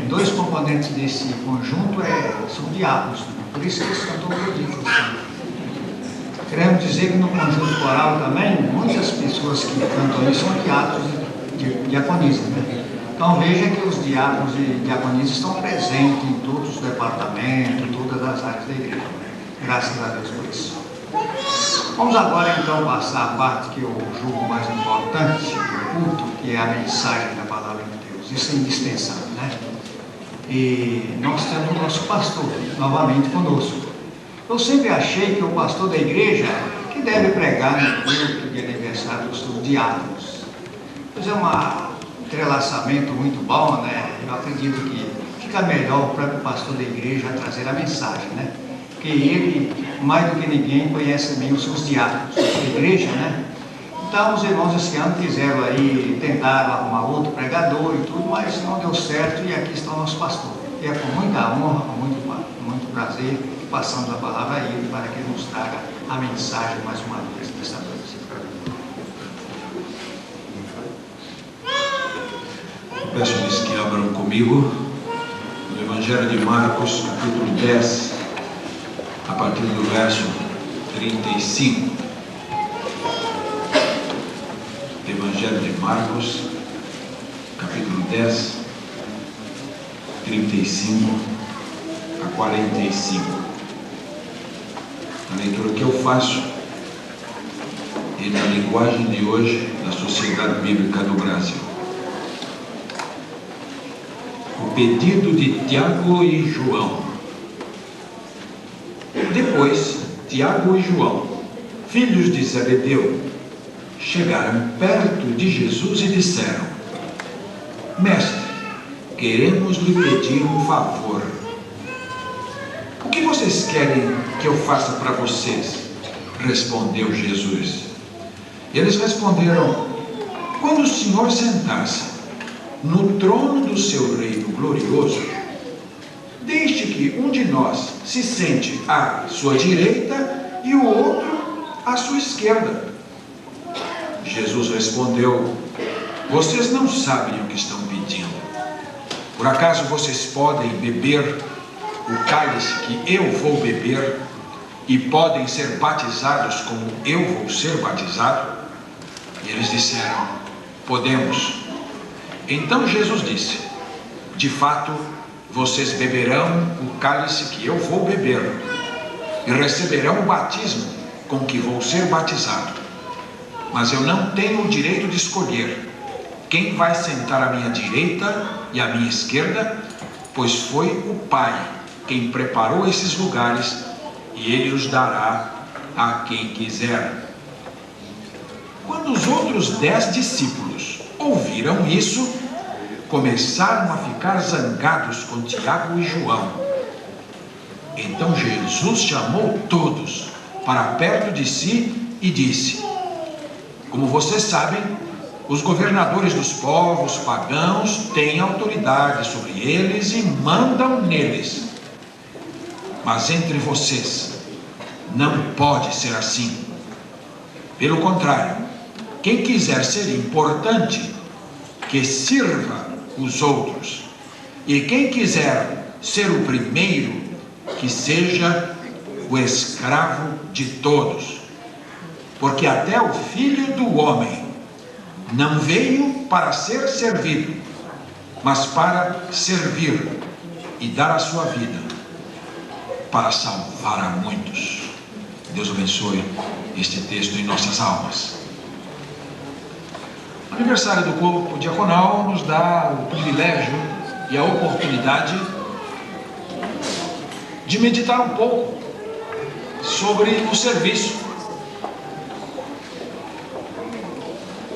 Speaker 1: dois componentes desse conjunto são diáconos, né? Por isso que eles cantam melodias. Queremos dizer que no conjunto coral também, muitas pessoas que cantam ali são diáconos e diaconisas, né? Então veja que os diáconos e diaconisas estão presentes em todos os departamentos, em todas as áreas da igreja. Graças a Deus por isso. Vamos agora então passar a parte que eu julgo mais importante do culto, que é a mensagem da palavra de Deus. Isso é indispensável, né? E nós temos o nosso pastor novamente conosco. Eu sempre achei que o pastor da igreja que deve pregar no culto de aniversário dos diáconos. Pois é um entrelaçamento muito bom, né? Eu acredito que fica melhor para o pastor da igreja trazer a mensagem, né? Porque ele, mais do que ninguém, conhece bem os seus diáconos da igreja, né? Então os irmãos esse ano quiseram aí, tentaram arrumar outro pregador e tudo, mas não deu certo e aqui está o nosso pastor. E é com muita honra, com muito prazer que passamos a palavra a ele para que ele nos traga a mensagem mais uma vez desta noite.
Speaker 6: Peço-lhes que abram comigo no Evangelho de Marcos, capítulo 10, a partir do verso 35. Evangelho de Marcos, capítulo 10, 35 a 45. A leitura que eu faço é na linguagem de hoje da Sociedade Bíblica do Brasil. O pedido de Tiago e João. Depois, Tiago e João, filhos de Zebedeu, chegaram perto de Jesus e disseram: Mestre, queremos lhe pedir um favor. O que vocês querem que eu faça para vocês? Respondeu Jesus. Eles responderam: quando o Senhor sentar-se no trono do seu reino glorioso, deixe que um de nós se sente à sua direita e o outro à sua esquerda. Jesus respondeu: vocês não sabem o que estão pedindo. Por acaso vocês podem beber o cálice que eu vou beber e podem ser batizados como eu vou ser batizado? E eles disseram: podemos. Então Jesus disse: de fato, vocês beberão o cálice que eu vou beber e receberão o batismo com que vou ser batizado. Mas eu não tenho o direito de escolher quem vai sentar à minha direita e à minha esquerda, pois foi o Pai quem preparou esses lugares e Ele os dará a quem quiser. Quando os outros 10 discípulos ouviram isso, começaram a ficar zangados com Tiago e João. Então Jesus chamou todos para perto de si e disse: como vocês sabem, os governadores dos povos pagãos têm autoridade sobre eles e mandam neles. Mas entre vocês não pode ser assim. Pelo contrário, quem quiser ser importante, que sirva os outros. E quem quiser ser o primeiro, que seja o escravo de todos. Porque até o Filho do Homem não veio para ser servido, mas para servir e dar a sua vida para salvar a muitos. Deus abençoe este texto em nossas almas. O aniversário do corpo diaconal nos dá o privilégio e a oportunidade de meditar um pouco sobre o serviço.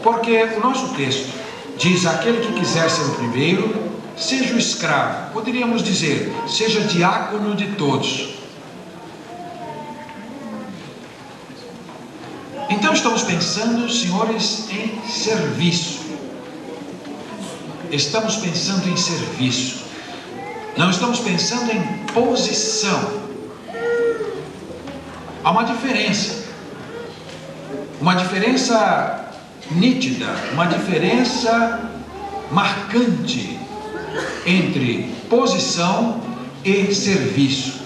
Speaker 6: Porque o nosso texto diz: aquele que quiser ser o primeiro, seja o escravo. Poderíamos dizer: seja diácono de todos. Então estamos pensando, senhores, em serviço. Estamos pensando em serviço. Não estamos pensando em posição. Há uma diferença. Uma diferença nítida, uma diferença marcante entre posição e serviço.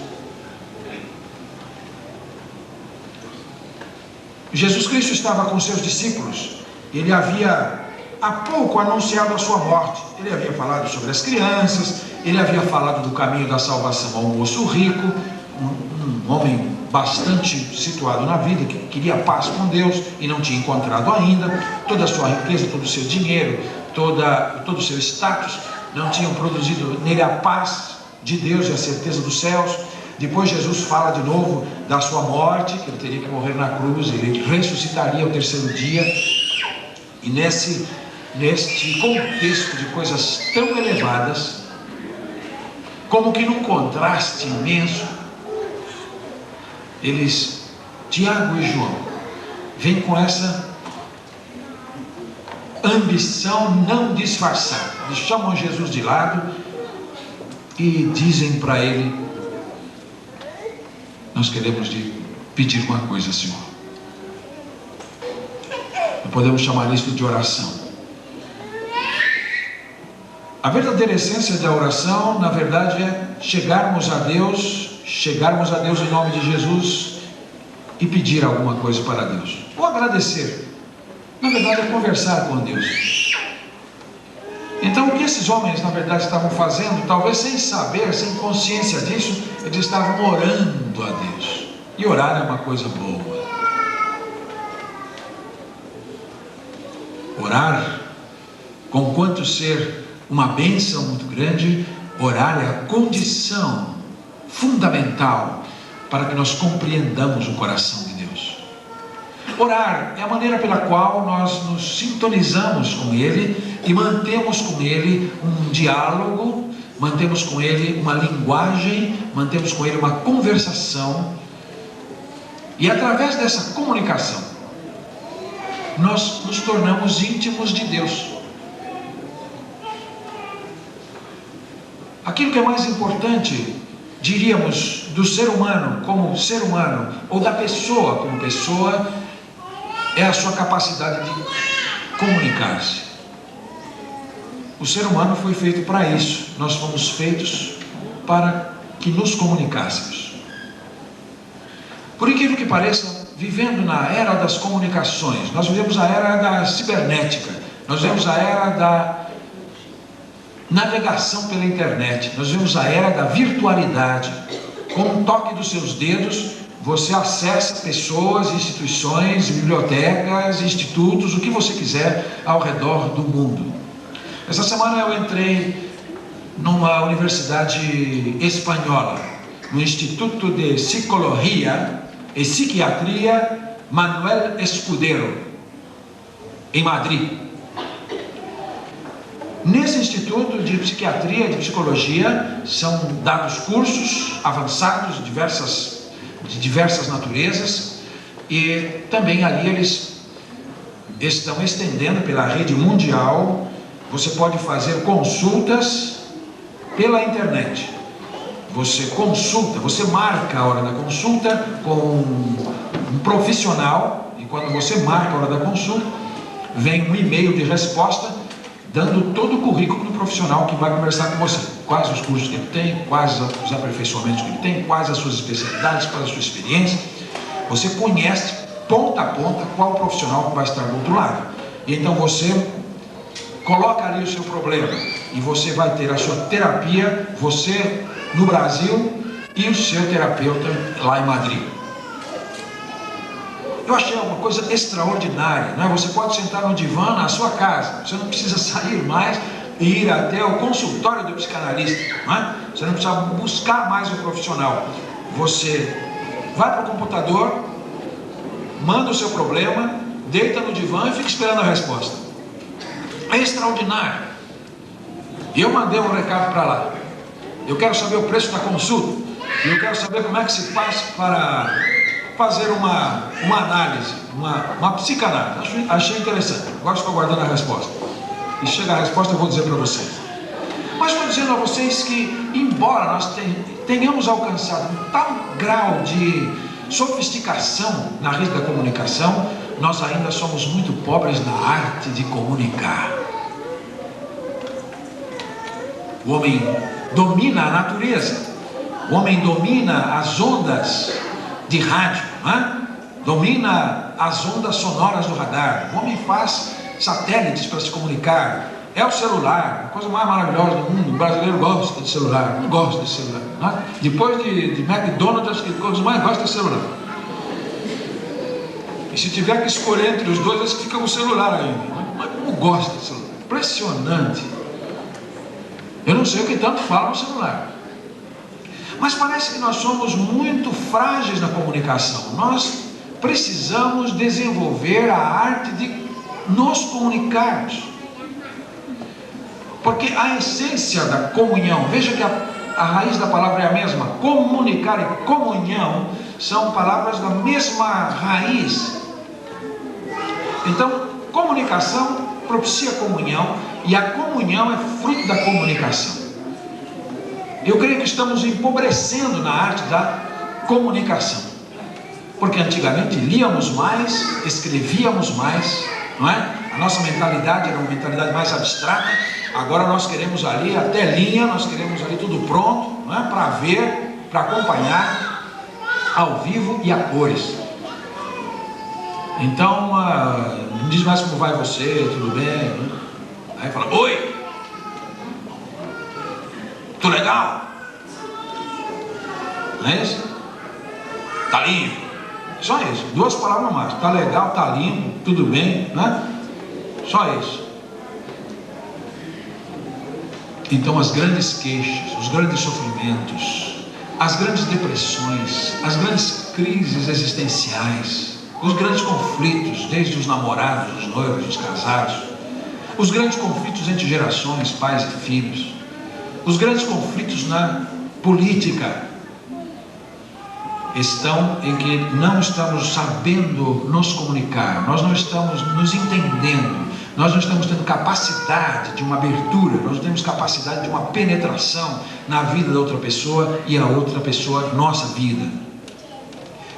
Speaker 6: Jesus Cristo estava com seus discípulos. Ele havia há pouco anunciado a sua morte. Ele havia falado sobre as crianças, ele havia falado do caminho da salvação ao moço rico, um homem bastante situado na vida, que queria paz com Deus e não tinha encontrado ainda. Toda a sua riqueza, todo o seu dinheiro, todo o seu status não tinham produzido nele a paz de Deus e a certeza dos céus. Depois Jesus fala de novo da sua morte, que ele teria que morrer na cruz, ele ressuscitaria ao terceiro dia. E neste contexto de coisas tão elevadas, como que num contraste imenso, Tiago e João, vêm com essa ambição não disfarçada. Eles chamam Jesus de lado e dizem para ele: nós queremos pedir uma coisa, Senhor. Podemos chamar isso de oração. A verdadeira essência da oração, na verdade, é chegarmos a Deus em nome de Jesus e pedir alguma coisa para Deus, ou agradecer. Na verdade, é conversar com Deus. Então, o que esses homens, na verdade, estavam fazendo, talvez sem saber, sem consciência disso, eles estavam orando a Deus. E orar é uma coisa boa. Orar, conquanto ser uma bênção muito grande, orar é a condição fundamental para que nós compreendamos o coração de Deus. Orar é a maneira pela qual nós nos sintonizamos com Ele e mantemos com Ele um diálogo, mantemos com Ele uma linguagem, mantemos com Ele uma conversação. E através dessa comunicação, nós nos tornamos íntimos de Deus. Aquilo que é mais importante, diríamos, do ser humano como ser humano, ou da pessoa como pessoa, é a sua capacidade de comunicar-se. O ser humano foi feito para isso. Nós fomos feitos para que nos comunicássemos. Por incrível que pareça, vivendo na era das comunicações, nós vivemos a era da cibernética, nós vivemos a era da navegação pela internet, nós vivemos a era da virtualidade. Com um toque dos seus dedos, você acessa pessoas, instituições, bibliotecas, institutos, o que você quiser ao redor do mundo. Essa semana eu entrei numa universidade espanhola, no Instituto de Psicologia e Psiquiatria Manuel Escudero, em Madrid. Nesse Instituto de Psiquiatria e de Psicologia são dados cursos avançados de diversas naturezas, e também ali eles estão estendendo pela rede mundial. Você pode fazer consultas pela internet. Você consulta, você marca a hora da consulta com um profissional, e quando você marca a hora da consulta, vem um e-mail de resposta dando todo o currículo do profissional que vai conversar com você. Quais os cursos que ele tem, quais os aperfeiçoamentos que ele tem, quais as suas especialidades, qual a sua experiência. Você conhece ponta a ponta qual o profissional que vai estar do outro lado. E então você coloca ali o seu problema e você vai ter a sua terapia, você no Brasil e o seu terapeuta lá em Madrid. Eu achei uma coisa extraordinária, não é? Você pode sentar no divã na sua casa, você não precisa sair mais e ir até o consultório do psicanalista, não é? Você não precisa buscar mais o profissional. Você vai para o computador, manda o seu problema, deita no divã e fica esperando a resposta. É extraordinário. E eu mandei um recado para lá. Eu quero saber o preço da consulta. E eu quero saber como é que se faz para fazer uma análise, uma psicanálise. Achei interessante. Agora estou aguardando a resposta. E chega a resposta, eu vou dizer para vocês. Mas estou dizendo a vocês que, embora nós tenhamos alcançado um tal grau de sofisticação na rede da comunicação, nós ainda somos muito pobres na arte de comunicar. O homem domina a natureza. O homem domina as ondas de rádio, domina as ondas sonoras do radar. O homem faz satélites para se comunicar. É o celular, a coisa mais maravilhosa do mundo. O brasileiro gosta de celular, não gosta de celular. Depois de McDonald's, acho que a coisa mais gosta de celular. E se tiver que escolher entre os dois, acho que fica o celular ainda. Mas como gosta de celular? Impressionante. Eu não sei o que tanto fala no celular. Mas parece que nós somos muito frágeis na comunicação. Nós precisamos desenvolver a arte de nos comunicarmos. Porque a essência da comunhão, veja que a raiz da palavra é a mesma. Comunicar e comunhão são palavras da mesma raiz. Então, comunicação propicia comunhão, e a comunhão é fruto da comunicação. Eu creio que estamos empobrecendo na arte da comunicação, porque antigamente líamos mais, escrevíamos mais, não é? A nossa mentalidade era uma mentalidade mais abstrata. Agora nós queremos ali a telinha, nós queremos ali tudo pronto, não é? Para ver, para acompanhar ao vivo e a cores. Então, não diz mais como vai você, tudo bem, né? Aí fala, oi, tudo legal? Não é isso? Tá limpo. Só isso, duas palavras mais. Tá legal, tá limpo, tudo bem, né? Só isso. Então as grandes queixas, os grandes sofrimentos, as grandes depressões, as grandes crises existenciais, os grandes conflitos, desde os namorados, os noivos, os casados, os grandes conflitos entre gerações, pais e filhos, os grandes conflitos na política, estão em que não estamos sabendo nos comunicar, nós não estamos nos entendendo, nós não estamos tendo capacidade de uma abertura, nós não temos capacidade de uma penetração na vida da outra pessoa e a outra pessoa nossa vida.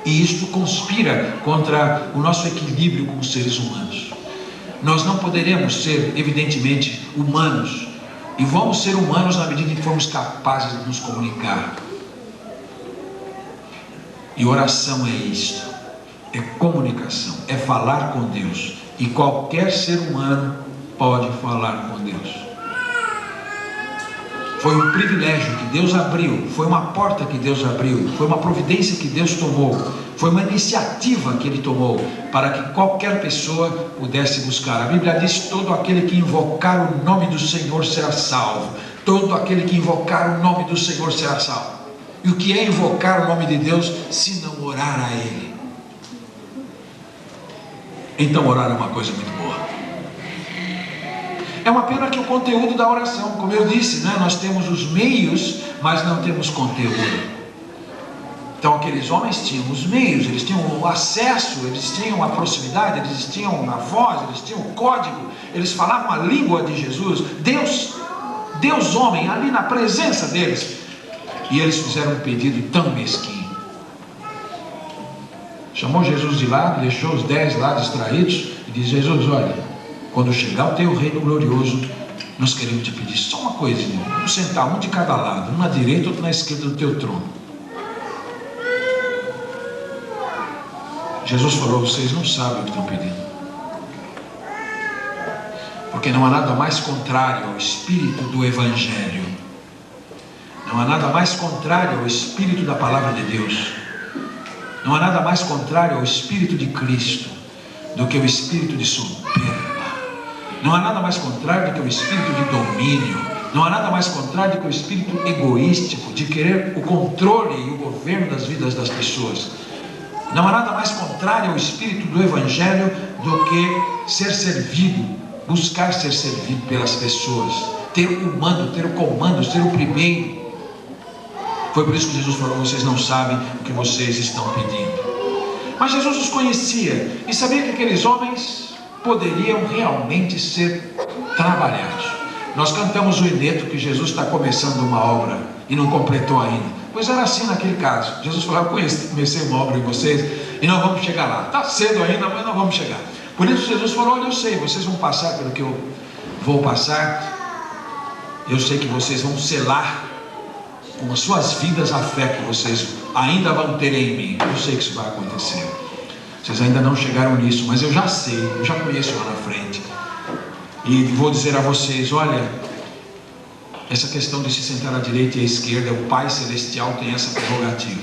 Speaker 6: E isto conspira contra o nosso equilíbrio como seres humanos. Nós não poderemos ser, evidentemente, humanos, e vamos ser humanos na medida em que formos capazes de nos comunicar. E oração é isto, é comunicação, é falar com Deus. E qualquer ser humano pode falar com Deus. Foi um privilégio que Deus abriu, foi uma porta que Deus abriu, foi uma providência que Deus tomou, foi uma iniciativa que Ele tomou para que qualquer pessoa pudesse buscar. A Bíblia diz: todo aquele que invocar o nome do Senhor será salvo. Todo aquele que invocar o nome do Senhor será salvo. E o que é invocar o nome de Deus se não orar a Ele? Então orar é uma coisa muito boa. É uma pena que o conteúdo da oração, como eu disse, né, nós temos os meios, mas não temos conteúdo. Então aqueles homens tinham os meios, eles tinham o acesso, eles tinham a proximidade, eles tinham a voz, eles tinham o código, eles falavam a língua de Jesus, Deus homem, ali na presença deles. E eles fizeram um pedido tão mesquinho. Chamou Jesus de lado, deixou os 10 lá distraídos e disse: Jesus, olha, quando chegar o teu reino glorioso, nós queremos te pedir só uma coisinha. Vamos sentar um de cada lado, um na direita, outro na esquerda do teu trono. Jesus falou: vocês não sabem o que estão pedindo, porque não há nada mais contrário ao espírito do Evangelho, não há nada mais contrário ao espírito da palavra de Deus, não há nada mais contrário ao espírito de Cristo do que o espírito de soberba, não há nada mais contrário do que o espírito de domínio, não há nada mais contrário do que o espírito egoístico de querer o controle e o governo das vidas das pessoas. Não há nada mais contrário ao espírito do Evangelho do que ser servido, buscar ser servido pelas pessoas, ter o mando, ter o comando, ser o primeiro. Foi por isso que Jesus falou: vocês não sabem o que vocês estão pedindo. Mas Jesus os conhecia e sabia que aqueles homens poderiam realmente ser trabalhados. Nós cantamos o hineto que Jesus está começando uma obra e não completou ainda. Pois era assim naquele caso. Jesus falou: eu comecei uma obra em vocês e nós vamos chegar lá. Está cedo ainda, mas nós vamos chegar. Por isso Jesus falou: olha, eu sei, vocês vão passar pelo que eu vou passar, eu sei que vocês vão selar com as suas vidas a fé que vocês ainda vão ter em mim. Eu sei que isso vai acontecer. Vocês ainda não chegaram nisso, mas eu já sei, eu já conheço lá na frente. E vou dizer a vocês, olha, essa questão de se sentar à direita e à esquerda, o Pai Celestial tem essa prerrogativa.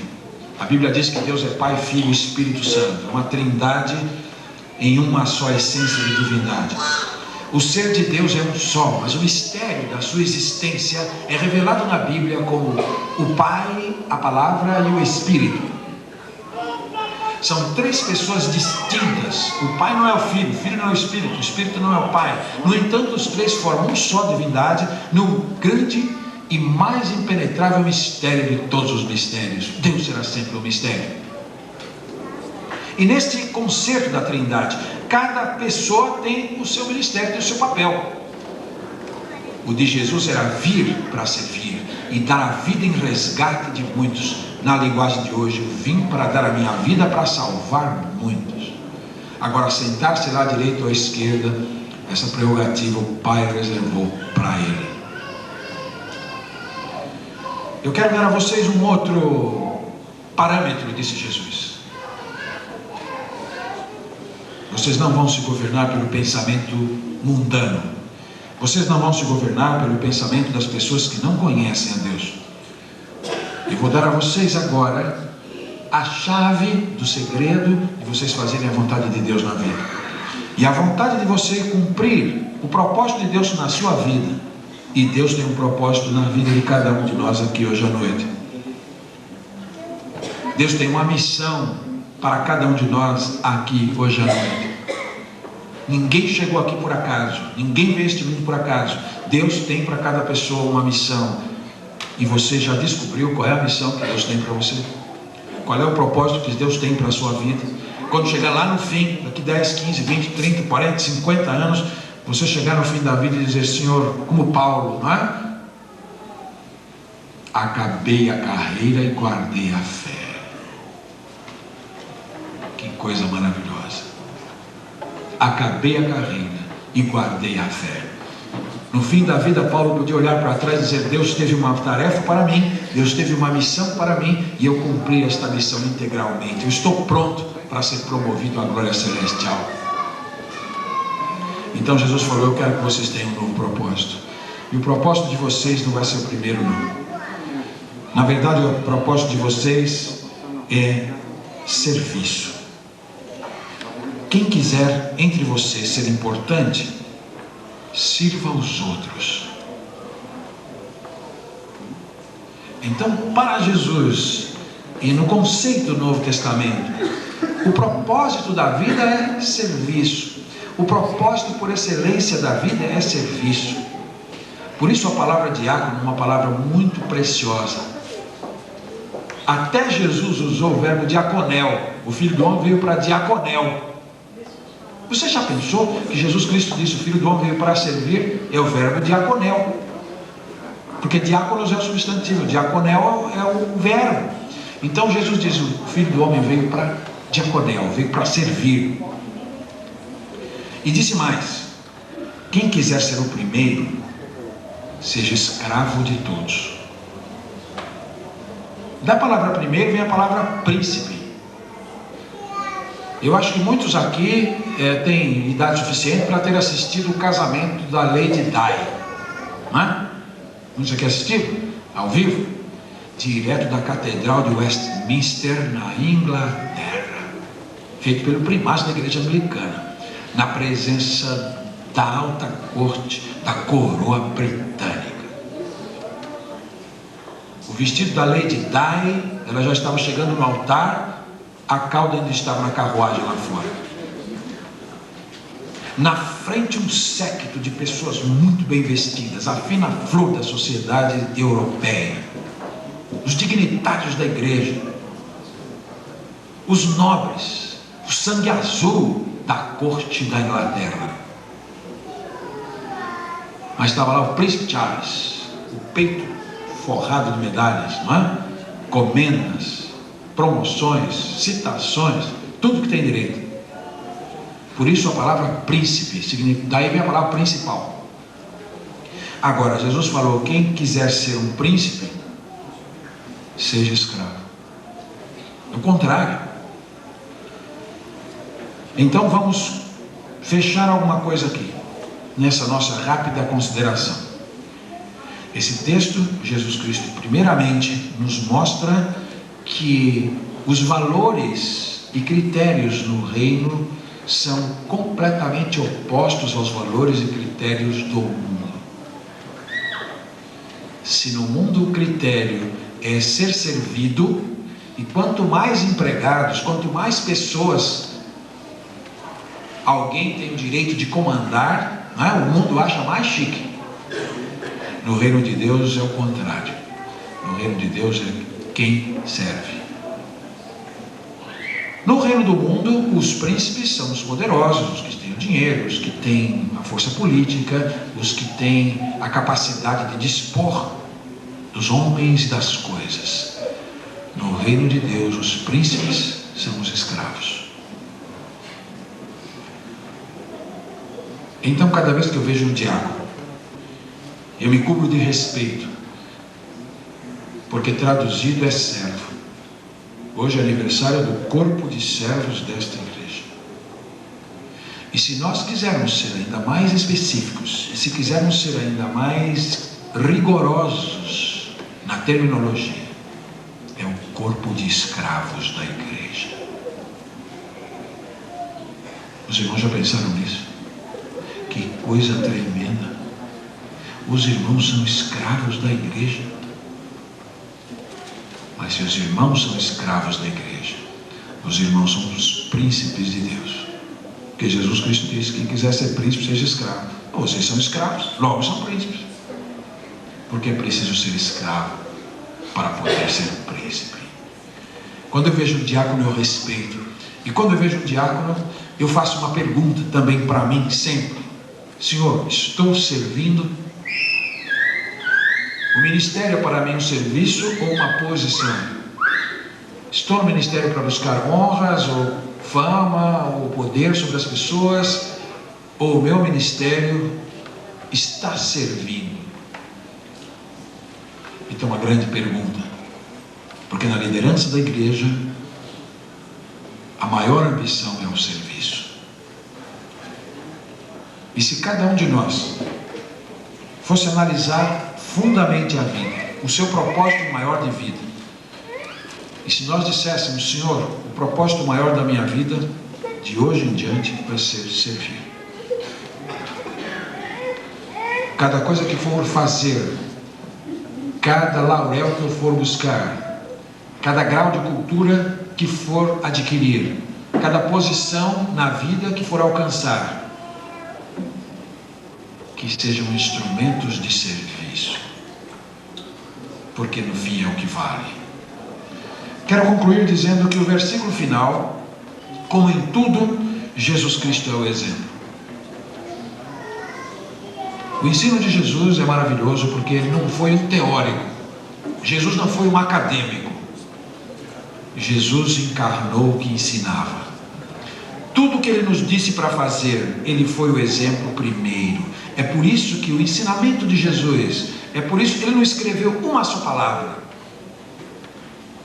Speaker 6: A Bíblia diz que Deus é Pai, Filho e Espírito Santo, uma trindade em uma só essência de divindade. O ser de Deus é um só, mas o mistério da sua existência é revelado na Bíblia como o Pai, a Palavra e o Espírito. São três pessoas distintas. O Pai não é o Filho não é o Espírito não é o Pai. No entanto, os três formam uma só divindade no grande e mais impenetrável mistério de todos os mistérios. Deus será sempre um mistério. E neste concerto da Trindade, cada pessoa tem o seu ministério, tem o seu papel. O de Jesus era vir para servir e dar a vida em resgate de muitos. Na linguagem de hoje, eu vim para dar a minha vida para salvar muitos. Agora, sentar-se lá à direita ou à esquerda, essa prerrogativa o Pai reservou para Ele. Eu quero dar a vocês um outro parâmetro, disse Jesus. Vocês não vão se governar pelo pensamento mundano. Vocês não vão se governar pelo pensamento das pessoas que não conhecem a Deus. Eu vou dar a vocês agora a chave do segredo de vocês fazerem a vontade de Deus na vida. E a vontade de você cumprir o propósito de Deus na sua vida. E Deus tem um propósito na vida de cada um de nós aqui hoje à noite. Deus tem uma missão para cada um de nós aqui hoje à noite. Ninguém chegou aqui por acaso, ninguém veio este mundo por acaso. Deus tem para cada pessoa uma missão. E você já descobriu qual é a missão que Deus tem para você? Qual é o propósito que Deus tem para a sua vida? Quando chegar lá no fim, daqui 10, 15, 20, 30, 40, 50 anos, você chegar no fim da vida e dizer, Senhor, como Paulo, não é? Acabei a carreira e guardei a fé. Que coisa maravilhosa. Acabei a carreira e guardei a fé. No fim da vida, Paulo podia olhar para trás e dizer, Deus teve uma tarefa para mim, Deus teve uma missão para mim, e eu cumpri esta missão integralmente. Eu estou pronto para ser promovido à glória celestial. Então Jesus falou, eu quero que vocês tenham um novo propósito. E o propósito de vocês não vai ser o primeiro, não. Na verdade, o propósito de vocês é serviço. Quem quiser entre vocês ser importante, sirva aos outros. Então, para Jesus, e no conceito do Novo Testamento, o propósito da vida é serviço. O propósito por excelência da vida é serviço. Por isso a palavra diácono é uma palavra muito preciosa. Até Jesus usou o verbo diaconel. O Filho do Homem veio para diaconel. Você já pensou que Jesus Cristo disse, o Filho do Homem veio para servir? É o verbo diaconel. Porque diáconos é o substantivo, diaconel é o verbo. Então Jesus diz, o Filho do Homem veio para diaconel, veio para servir. E disse mais, quem quiser ser o primeiro, seja escravo de todos. Da palavra primeiro vem a palavra príncipe. Eu acho que muitos aqui têm idade suficiente para ter assistido o casamento da Lady Di, não é? Muitos aqui assistiram? Ao vivo? Direto da Catedral de Westminster, na Inglaterra. Feito pelo primaz da Igreja Anglicana, na presença da alta corte da coroa britânica. O vestido da Lady Di, ela já estava chegando no altar, a cauda ainda estava na carruagem lá fora. Na frente um séquito de pessoas muito bem vestidas, a fina flor da sociedade europeia, os dignitários da igreja, os nobres, o sangue azul da corte da Inglaterra. Mas estava lá o príncipe Charles, o peito forrado de medalhas, não é? Comendas, promoções, citações, tudo que tem direito. Por isso a palavra príncipe, daí vem a palavra principal. Agora, Jesus falou: quem quiser ser um príncipe, seja escravo. O contrário. Então vamos fechar alguma coisa aqui, nessa nossa rápida consideração. Esse texto, Jesus Cristo, primeiramente, nos mostra que os valores e critérios no reino são completamente opostos aos valores e critérios do mundo. Se no mundo o critério é ser servido, e quanto mais empregados, quanto mais pessoas alguém tem o direito de comandar, né? O mundo acha mais chique. No reino de Deus é o contrário. No reino de Deus é quem serve. No reino do mundo, os príncipes são os poderosos, os que têm o dinheiro, os que têm a força política, os que têm a capacidade de dispor dos homens e das coisas. No reino de Deus, os príncipes são os escravos. Então, cada vez que eu vejo um diácono, eu me cubro de respeito, porque traduzido é servo. Hoje é aniversário do corpo de servos desta igreja. E se nós quisermos ser ainda mais específicos, e se quisermos ser ainda mais rigorosos na terminologia, é o corpo de escravos da igreja. Os irmãos já pensaram nisso? Que coisa tremenda! Os irmãos são escravos da igreja. Mas se os irmãos são escravos da igreja, os irmãos são os príncipes de Deus. Porque Jesus Cristo disse: quem quiser ser príncipe, seja escravo. Vocês são escravos, logo são príncipes. Porque é preciso ser escravo para poder ser um príncipe. Quando eu vejo um diácono, eu respeito. E quando eu vejo um diácono, eu faço uma pergunta também para mim sempre: Senhor, estou servindo? O ministério para mim é um serviço ou uma posição? Estou no ministério para buscar honras ou fama ou poder sobre as pessoas? Ou o meu ministério está servindo? Então, uma grande pergunta, porque na liderança da igreja a maior ambição é o serviço. E se cada um de nós fosse analisar fundamente a vida, o seu propósito maior de vida, e se nós disséssemos: Senhor, o propósito maior da minha vida de hoje em diante vai ser servir. Cada coisa que for fazer, cada laurel que eu for buscar, cada grau de cultura que for adquirir, cada posição na vida que for alcançar, que sejam instrumentos de serviço, porque no fim é o que vale. Quero concluir dizendo que o versículo final, como em tudo, Jesus Cristo é o exemplo. O ensino de Jesus é maravilhoso porque ele não foi um teórico. Jesus não foi um acadêmico. Jesus encarnou o que ensinava. Tudo que ele nos disse para fazer, ele foi o exemplo primeiro. É por isso que o ensinamento de Jesus, é por isso que ele não escreveu uma só palavra.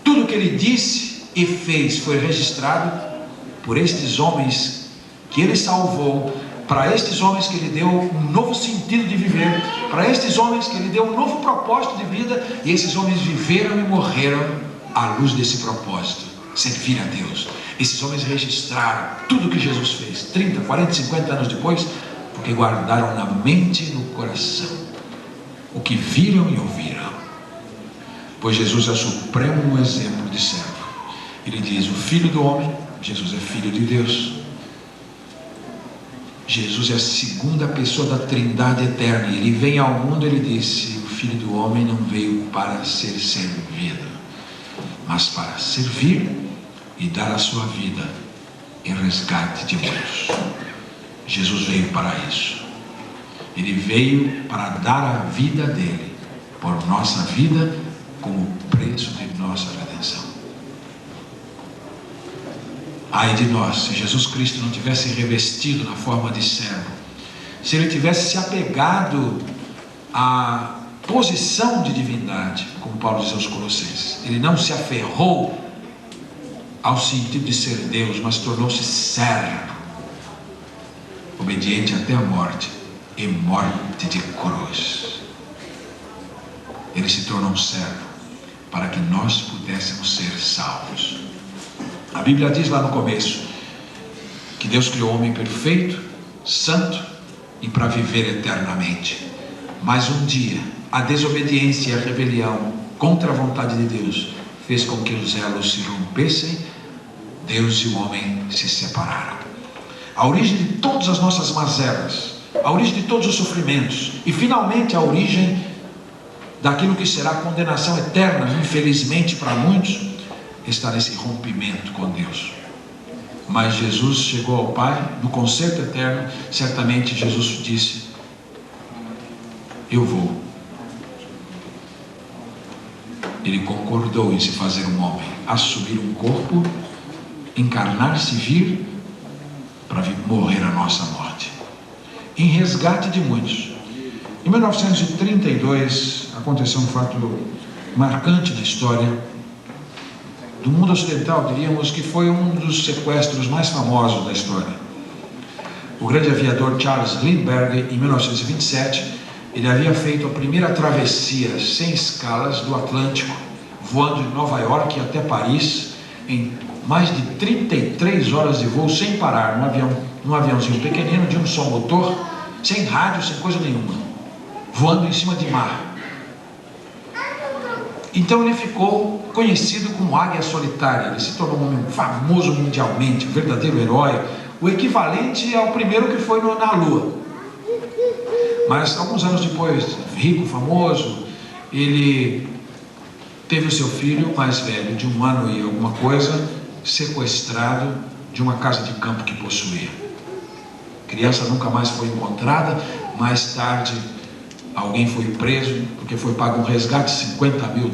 Speaker 6: Tudo que ele disse e fez foi registrado por estes homens que ele salvou, para estes homens que ele deu um novo sentido de viver, para estes homens que ele deu um novo propósito de vida, e esses homens viveram e morreram à luz desse propósito, servir a Deus. Esses homens registraram tudo que Jesus fez, 30, 40, 50 anos depois, porque guardaram na mente e no coração o que viram e ouviram. Pois Jesus é o supremo exemplo de servo. Ele diz: o Filho do Homem, Jesus é Filho de Deus. Jesus é a segunda pessoa da Trindade eterna. Ele vem ao mundo, ele disse: o Filho do Homem não veio para ser servido, mas para servir e dar a sua vida em resgate de muitos. Jesus veio para isso. Ele veio para dar a vida dele por nossa vida, como preço de nossa redenção. Ai de nós, se Jesus Cristo não tivesse revestido na forma de servo, se ele tivesse se apegado a posição de divindade, como Paulo diz aos Colossenses. Ele não se aferrou ao sentido de ser Deus, mas tornou-se servo, obediente até a morte, e morte de cruz. Ele se tornou um servo para que nós pudéssemos ser salvos. A Bíblia diz lá no começo que Deus criou o homem perfeito, santo e para viver eternamente. Mas um dia a desobediência e a rebelião contra a vontade de Deus fez com que os elos se rompessem. Deus e o homem se separaram. A origem de todas as nossas mazelas, a origem de todos os sofrimentos e finalmente a origem daquilo que será a condenação eterna, infelizmente para muitos, está nesse rompimento com Deus. Mas Jesus chegou ao Pai no concerto eterno. Certamente Jesus disse: eu vou. Ele concordou em se fazer um homem, assumir um corpo, encarnar-se, vir para morrer a nossa morte, em resgate de muitos. Em 1932 aconteceu um fato marcante da história do mundo ocidental, diríamos que foi um dos sequestros mais famosos da história. O grande aviador Charles Lindbergh, em 1927, ele havia feito a primeira travessia sem escalas do Atlântico, voando de Nova York até Paris, em mais de 33 horas de voo sem parar, num aviãozinho pequenino, de um só motor, sem rádio, sem coisa nenhuma, voando em cima de mar. Então ele ficou conhecido como Águia Solitária. Ele se tornou um homem famoso mundialmente, um verdadeiro herói, o equivalente ao primeiro que foi na Lua. Mas alguns anos depois, rico, famoso, ele teve o seu filho mais velho, de 1 ano e alguma coisa, sequestrado de uma casa de campo que possuía. A criança nunca mais foi encontrada. Mais tarde, alguém foi preso porque foi pago um resgate de $50 mil,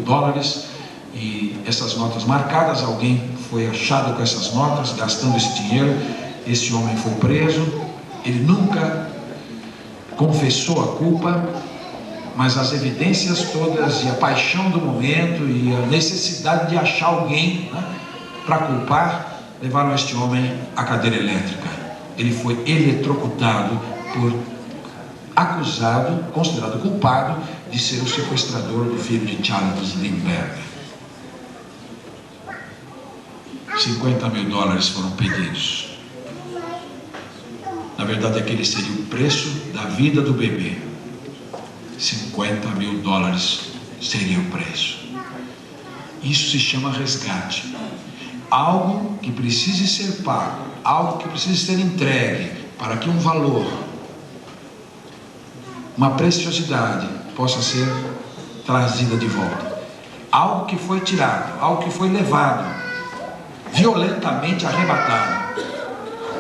Speaker 6: e essas notas marcadas, alguém foi achado com essas notas, gastando esse dinheiro. Esse homem foi preso. Ele nunca confessou a culpa, mas as evidências todas e a paixão do momento e a necessidade de achar alguém, né, para culpar, levaram este homem à cadeira elétrica. Ele foi eletrocutado acusado, considerado culpado de ser o sequestrador do filho de Charles Lindbergh. $50 mil foram pedidos. Na verdade, aquele seria o preço da vida do bebê. $50 mil seria o preço. Isso se chama resgate. Algo que precise ser pago, algo que precise ser entregue para que um valor, uma preciosidade possa ser trazida de volta. Algo que foi tirado, algo que foi levado, violentamente arrebatado,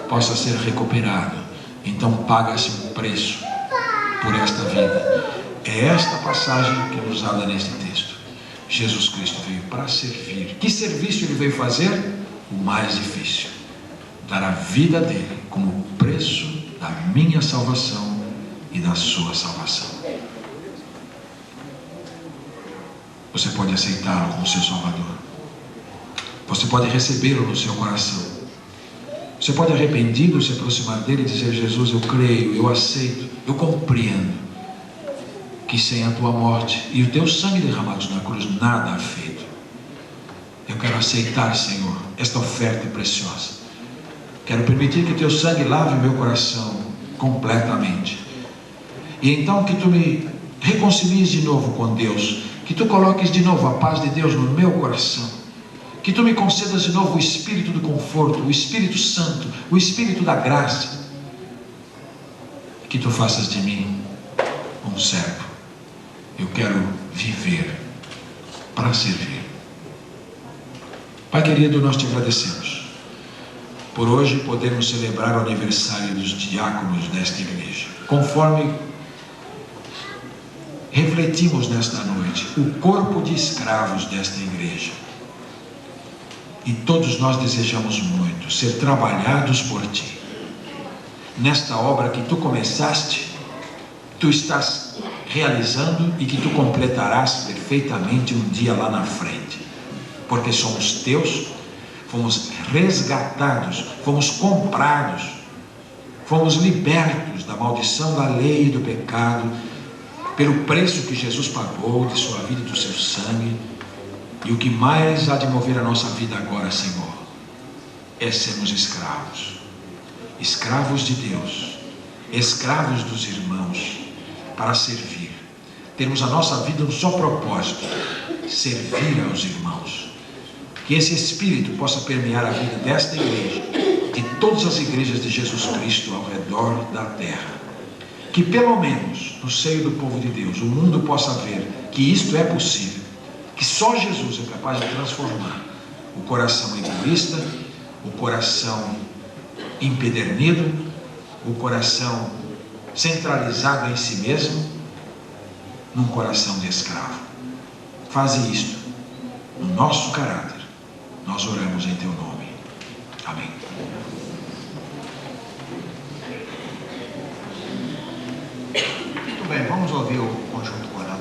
Speaker 6: possa ser recuperado. Então paga-se um preço por esta vida. É esta passagem que nos habla neste texto. Jesus Cristo veio para servir. Que serviço ele veio fazer? O mais difícil: dar a vida dele como preço da minha salvação e da sua salvação. Você pode aceitá-lo como seu Salvador. Você pode recebê-lo no seu coração. Você pode, arrependido, se aproximar dele e dizer: Jesus, eu creio, eu aceito, eu compreendo que sem a tua morte e o teu sangue derramado na cruz nada há feito. Eu quero aceitar, Senhor, esta oferta preciosa. Quero permitir que teu sangue lave o meu coração completamente. E então que tu me reconcilies de novo com Deus, que tu coloques de novo a paz de Deus no meu coração, que tu me concedas de novo o Espírito do conforto, o Espírito Santo, o Espírito da graça, que tu faças de mim um servo. Eu quero viver para servir. Pai querido, nós te agradecemos por hoje podermos celebrar o aniversário dos diáconos desta igreja, conforme refletimos nesta noite o corpo de escravos desta igreja. E todos nós desejamos muito ser trabalhados por ti. Nesta obra que tu começaste, tu estás realizando e que tu completarás perfeitamente um dia lá na frente, porque somos teus, fomos resgatados, fomos comprados, fomos libertos da maldição da lei e do pecado, pelo preço que Jesus pagou de sua vida e do seu sangue. E o que mais há de mover a nossa vida agora, Senhor, é sermos escravos, escravos de Deus, escravos dos irmãos, para servir, termos a nossa vida um só propósito: servir aos irmãos. Que esse Espírito possa permear a vida desta igreja, de todas as igrejas de Jesus Cristo ao redor da terra. Que pelo menos no seio do povo de Deus o mundo possa ver que isto é possível, que só Jesus é capaz de transformar o coração egoísta, o coração empedernido, o coração centralizado em si mesmo, num coração de escravo. Faze isto no nosso caráter. Nós oramos em teu nome. Amém.
Speaker 1: Muito bem, vamos ouvir o conjunto coral.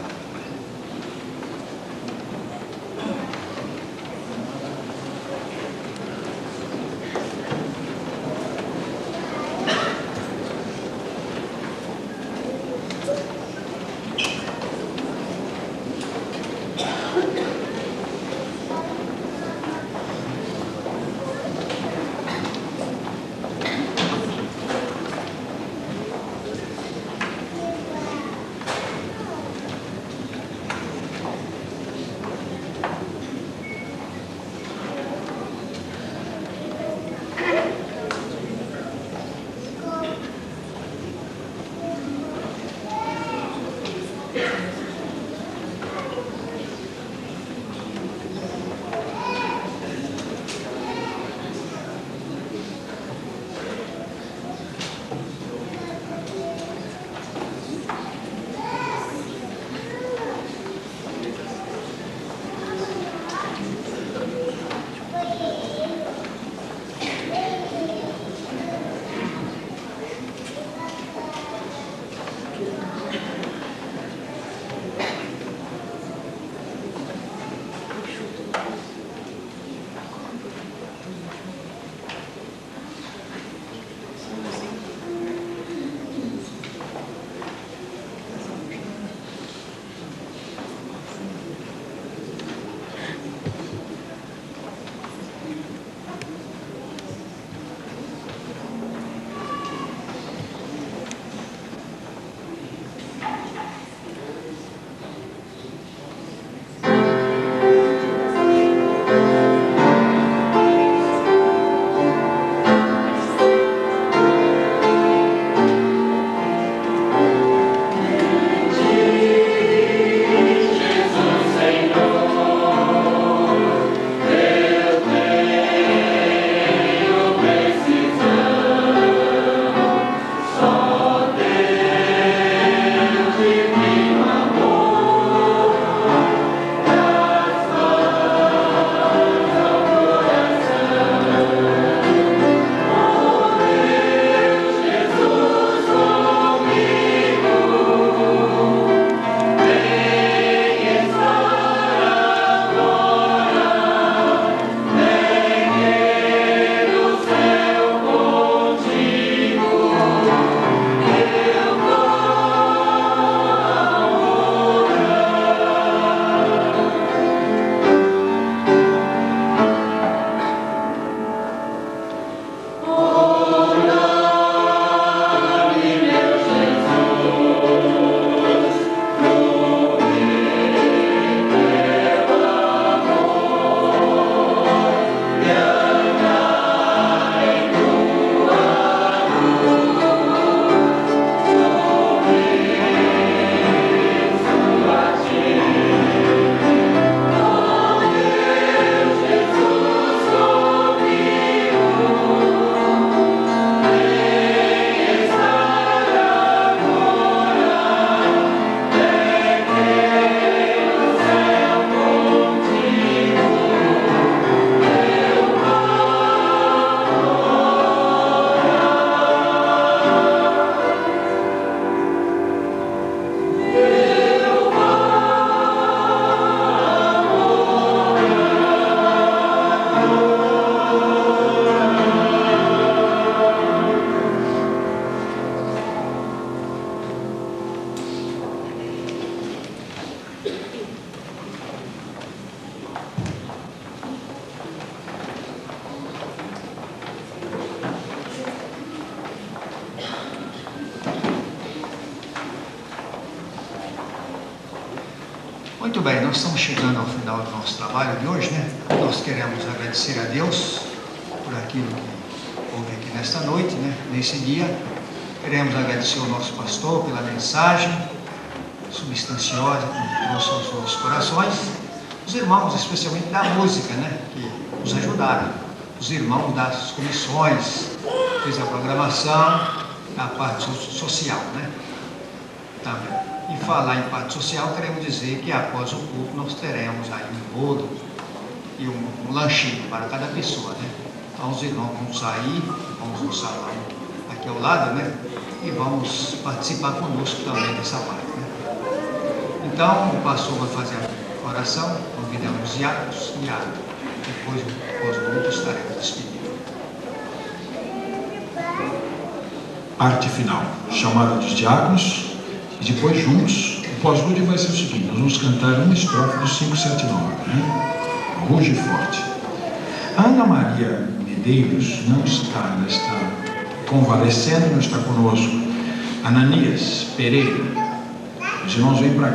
Speaker 1: Muito bem, nós estamos chegando ao final do nosso trabalho de hoje, né? Nós queremos agradecer a Deus por aquilo que houve aqui nesta noite, né? Nesse dia. Queremos agradecer ao nosso pastor pela mensagem substanciosa que trouxe aos nossos corações. Os irmãos, especialmente da música, né? Que nos ajudaram. Os irmãos das comissões, fez a programação, a parte social, né? Também. E falar em parte social, queremos dizer que após o culto nós teremos aí um bolo e um lanchinho para cada pessoa, né? Então os irmãos vão sair, vamos no salão aqui ao lado, né? E vamos participar conosco também dessa parte, né? Então o pastor vai fazer a oração, convidamos os diáconos e depois o culto estaremos despedindo.
Speaker 6: Parte final, chamada dos diáconos. E depois juntos, o pós-lúdio vai ser o seguinte: nós vamos cantar uma estrofe do 579, né? Ruge forte. A Ana Maria Medeiros não está, ela está convalescendo, não está conosco. Ananias Pereira, os irmãos venham para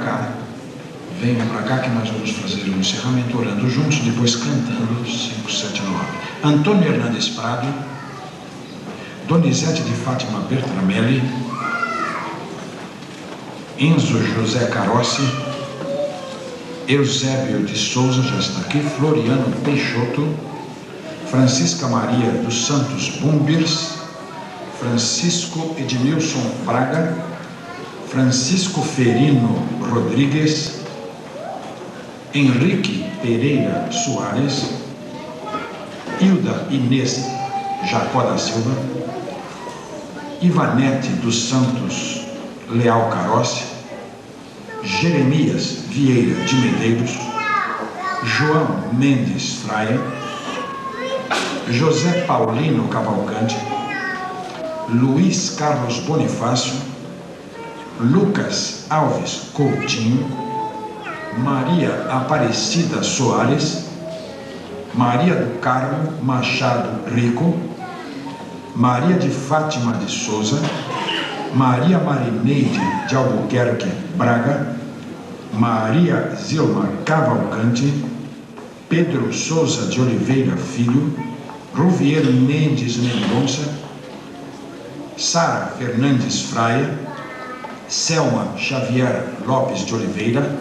Speaker 6: cá, que nós vamos fazer o encerramento orando juntos, depois cantando 579. Antônio Hernandes Prado, Donizete de Fátima Bertramelli, Enzo José Carossi, Eusébio de Souza, já está aqui, Floriano Peixoto, Francisca Maria dos Santos Bumbirs, Francisco Edmilson Braga, Francisco Ferino Rodrigues, Henrique Pereira Soares, Hilda Inês Jacó da Silva, Ivanete dos Santos Leal Carossi, Jeremias Vieira de Medeiros, João Mendes Fraia, José Paulino Cavalcante, Luiz Carlos Bonifácio, Lucas Alves Coutinho, Maria Aparecida Soares, Maria do Carmo Machado Rico, Maria de Fátima de Souza, Maria Marineide de Albuquerque Braga, Maria Zilma Cavalcante, Pedro Souza de Oliveira Filho, Ruvier Mendes Mendonça, Sara Fernandes Fraia, Selma Xavier Lopes de Oliveira,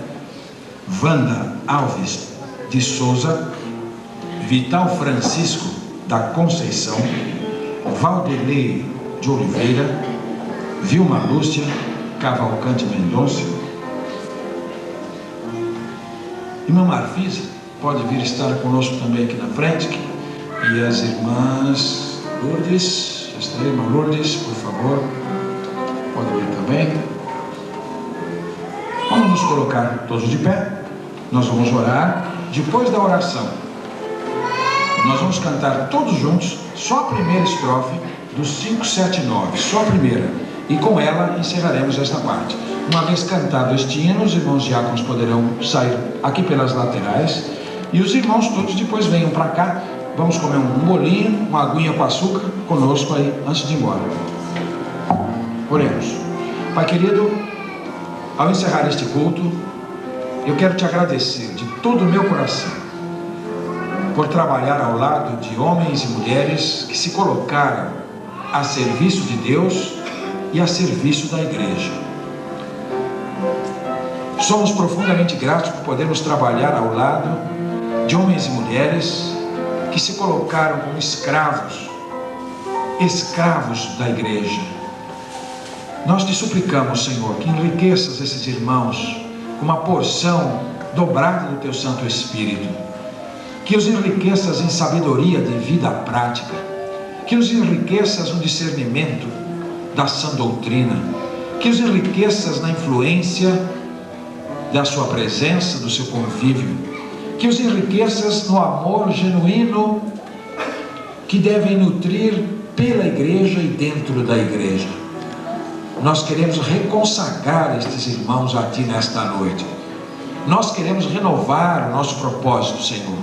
Speaker 6: Wanda Alves de Souza, Vital Francisco da Conceição, Valdelei de Oliveira, Vilma Lúcia Cavalcante Mendonça. Irmã Marfisa pode vir estar conosco também aqui na frente. E as irmãs Lourdes, já está aí, irmã Lourdes, por favor, pode vir também. Vamos nos colocar todos de pé. Nós vamos orar. Depois da oração, nós vamos cantar todos juntos só a primeira estrofe do 579, só a primeira. E com ela encerraremos esta parte. Uma vez cantado este hino, os irmãos diáconos poderão sair aqui pelas laterais. E os irmãos todos depois venham para cá. Vamos comer um bolinho, uma aguinha com açúcar conosco aí antes de ir embora. Oremos. Pai querido, ao encerrar este culto, eu quero te agradecer de todo o meu coração por trabalhar ao lado de homens e mulheres que se colocaram a serviço de Deus e a serviço da igreja. Somos profundamente gratos por podermos trabalhar ao lado de homens e mulheres que se colocaram como escravos da igreja. Nós te suplicamos, Senhor, que enriqueças esses irmãos com uma porção dobrada do teu Santo Espírito, que os enriqueças em sabedoria de vida prática, que os enriqueças no discernimento da sã doutrina, que os enriqueças na influência da sua presença, do seu convívio, que os enriqueças no amor genuíno que devem nutrir pela igreja e dentro da igreja. Nós queremos reconsagrar estes irmãos a ti nesta noite. Nós queremos renovar o nosso propósito, Senhor,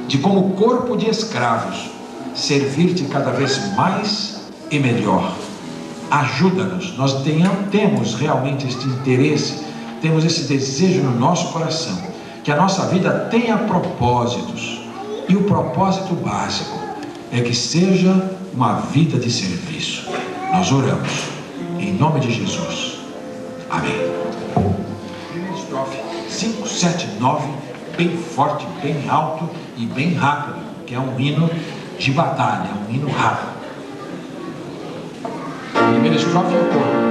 Speaker 6: de como corpo de escravos servir-te cada vez mais e melhor. Ajuda-nos. Nós temos realmente este interesse, temos esse desejo no nosso coração que a nossa vida tenha propósitos. E o propósito básico é que seja uma vida de serviço. Nós oramos em nome de Jesus. Amém. Primeira estrofe, 5, 7, 9, bem forte, bem alto e bem rápido, que é um hino de batalha, um hino rápido. Primeira estrofe, o coro.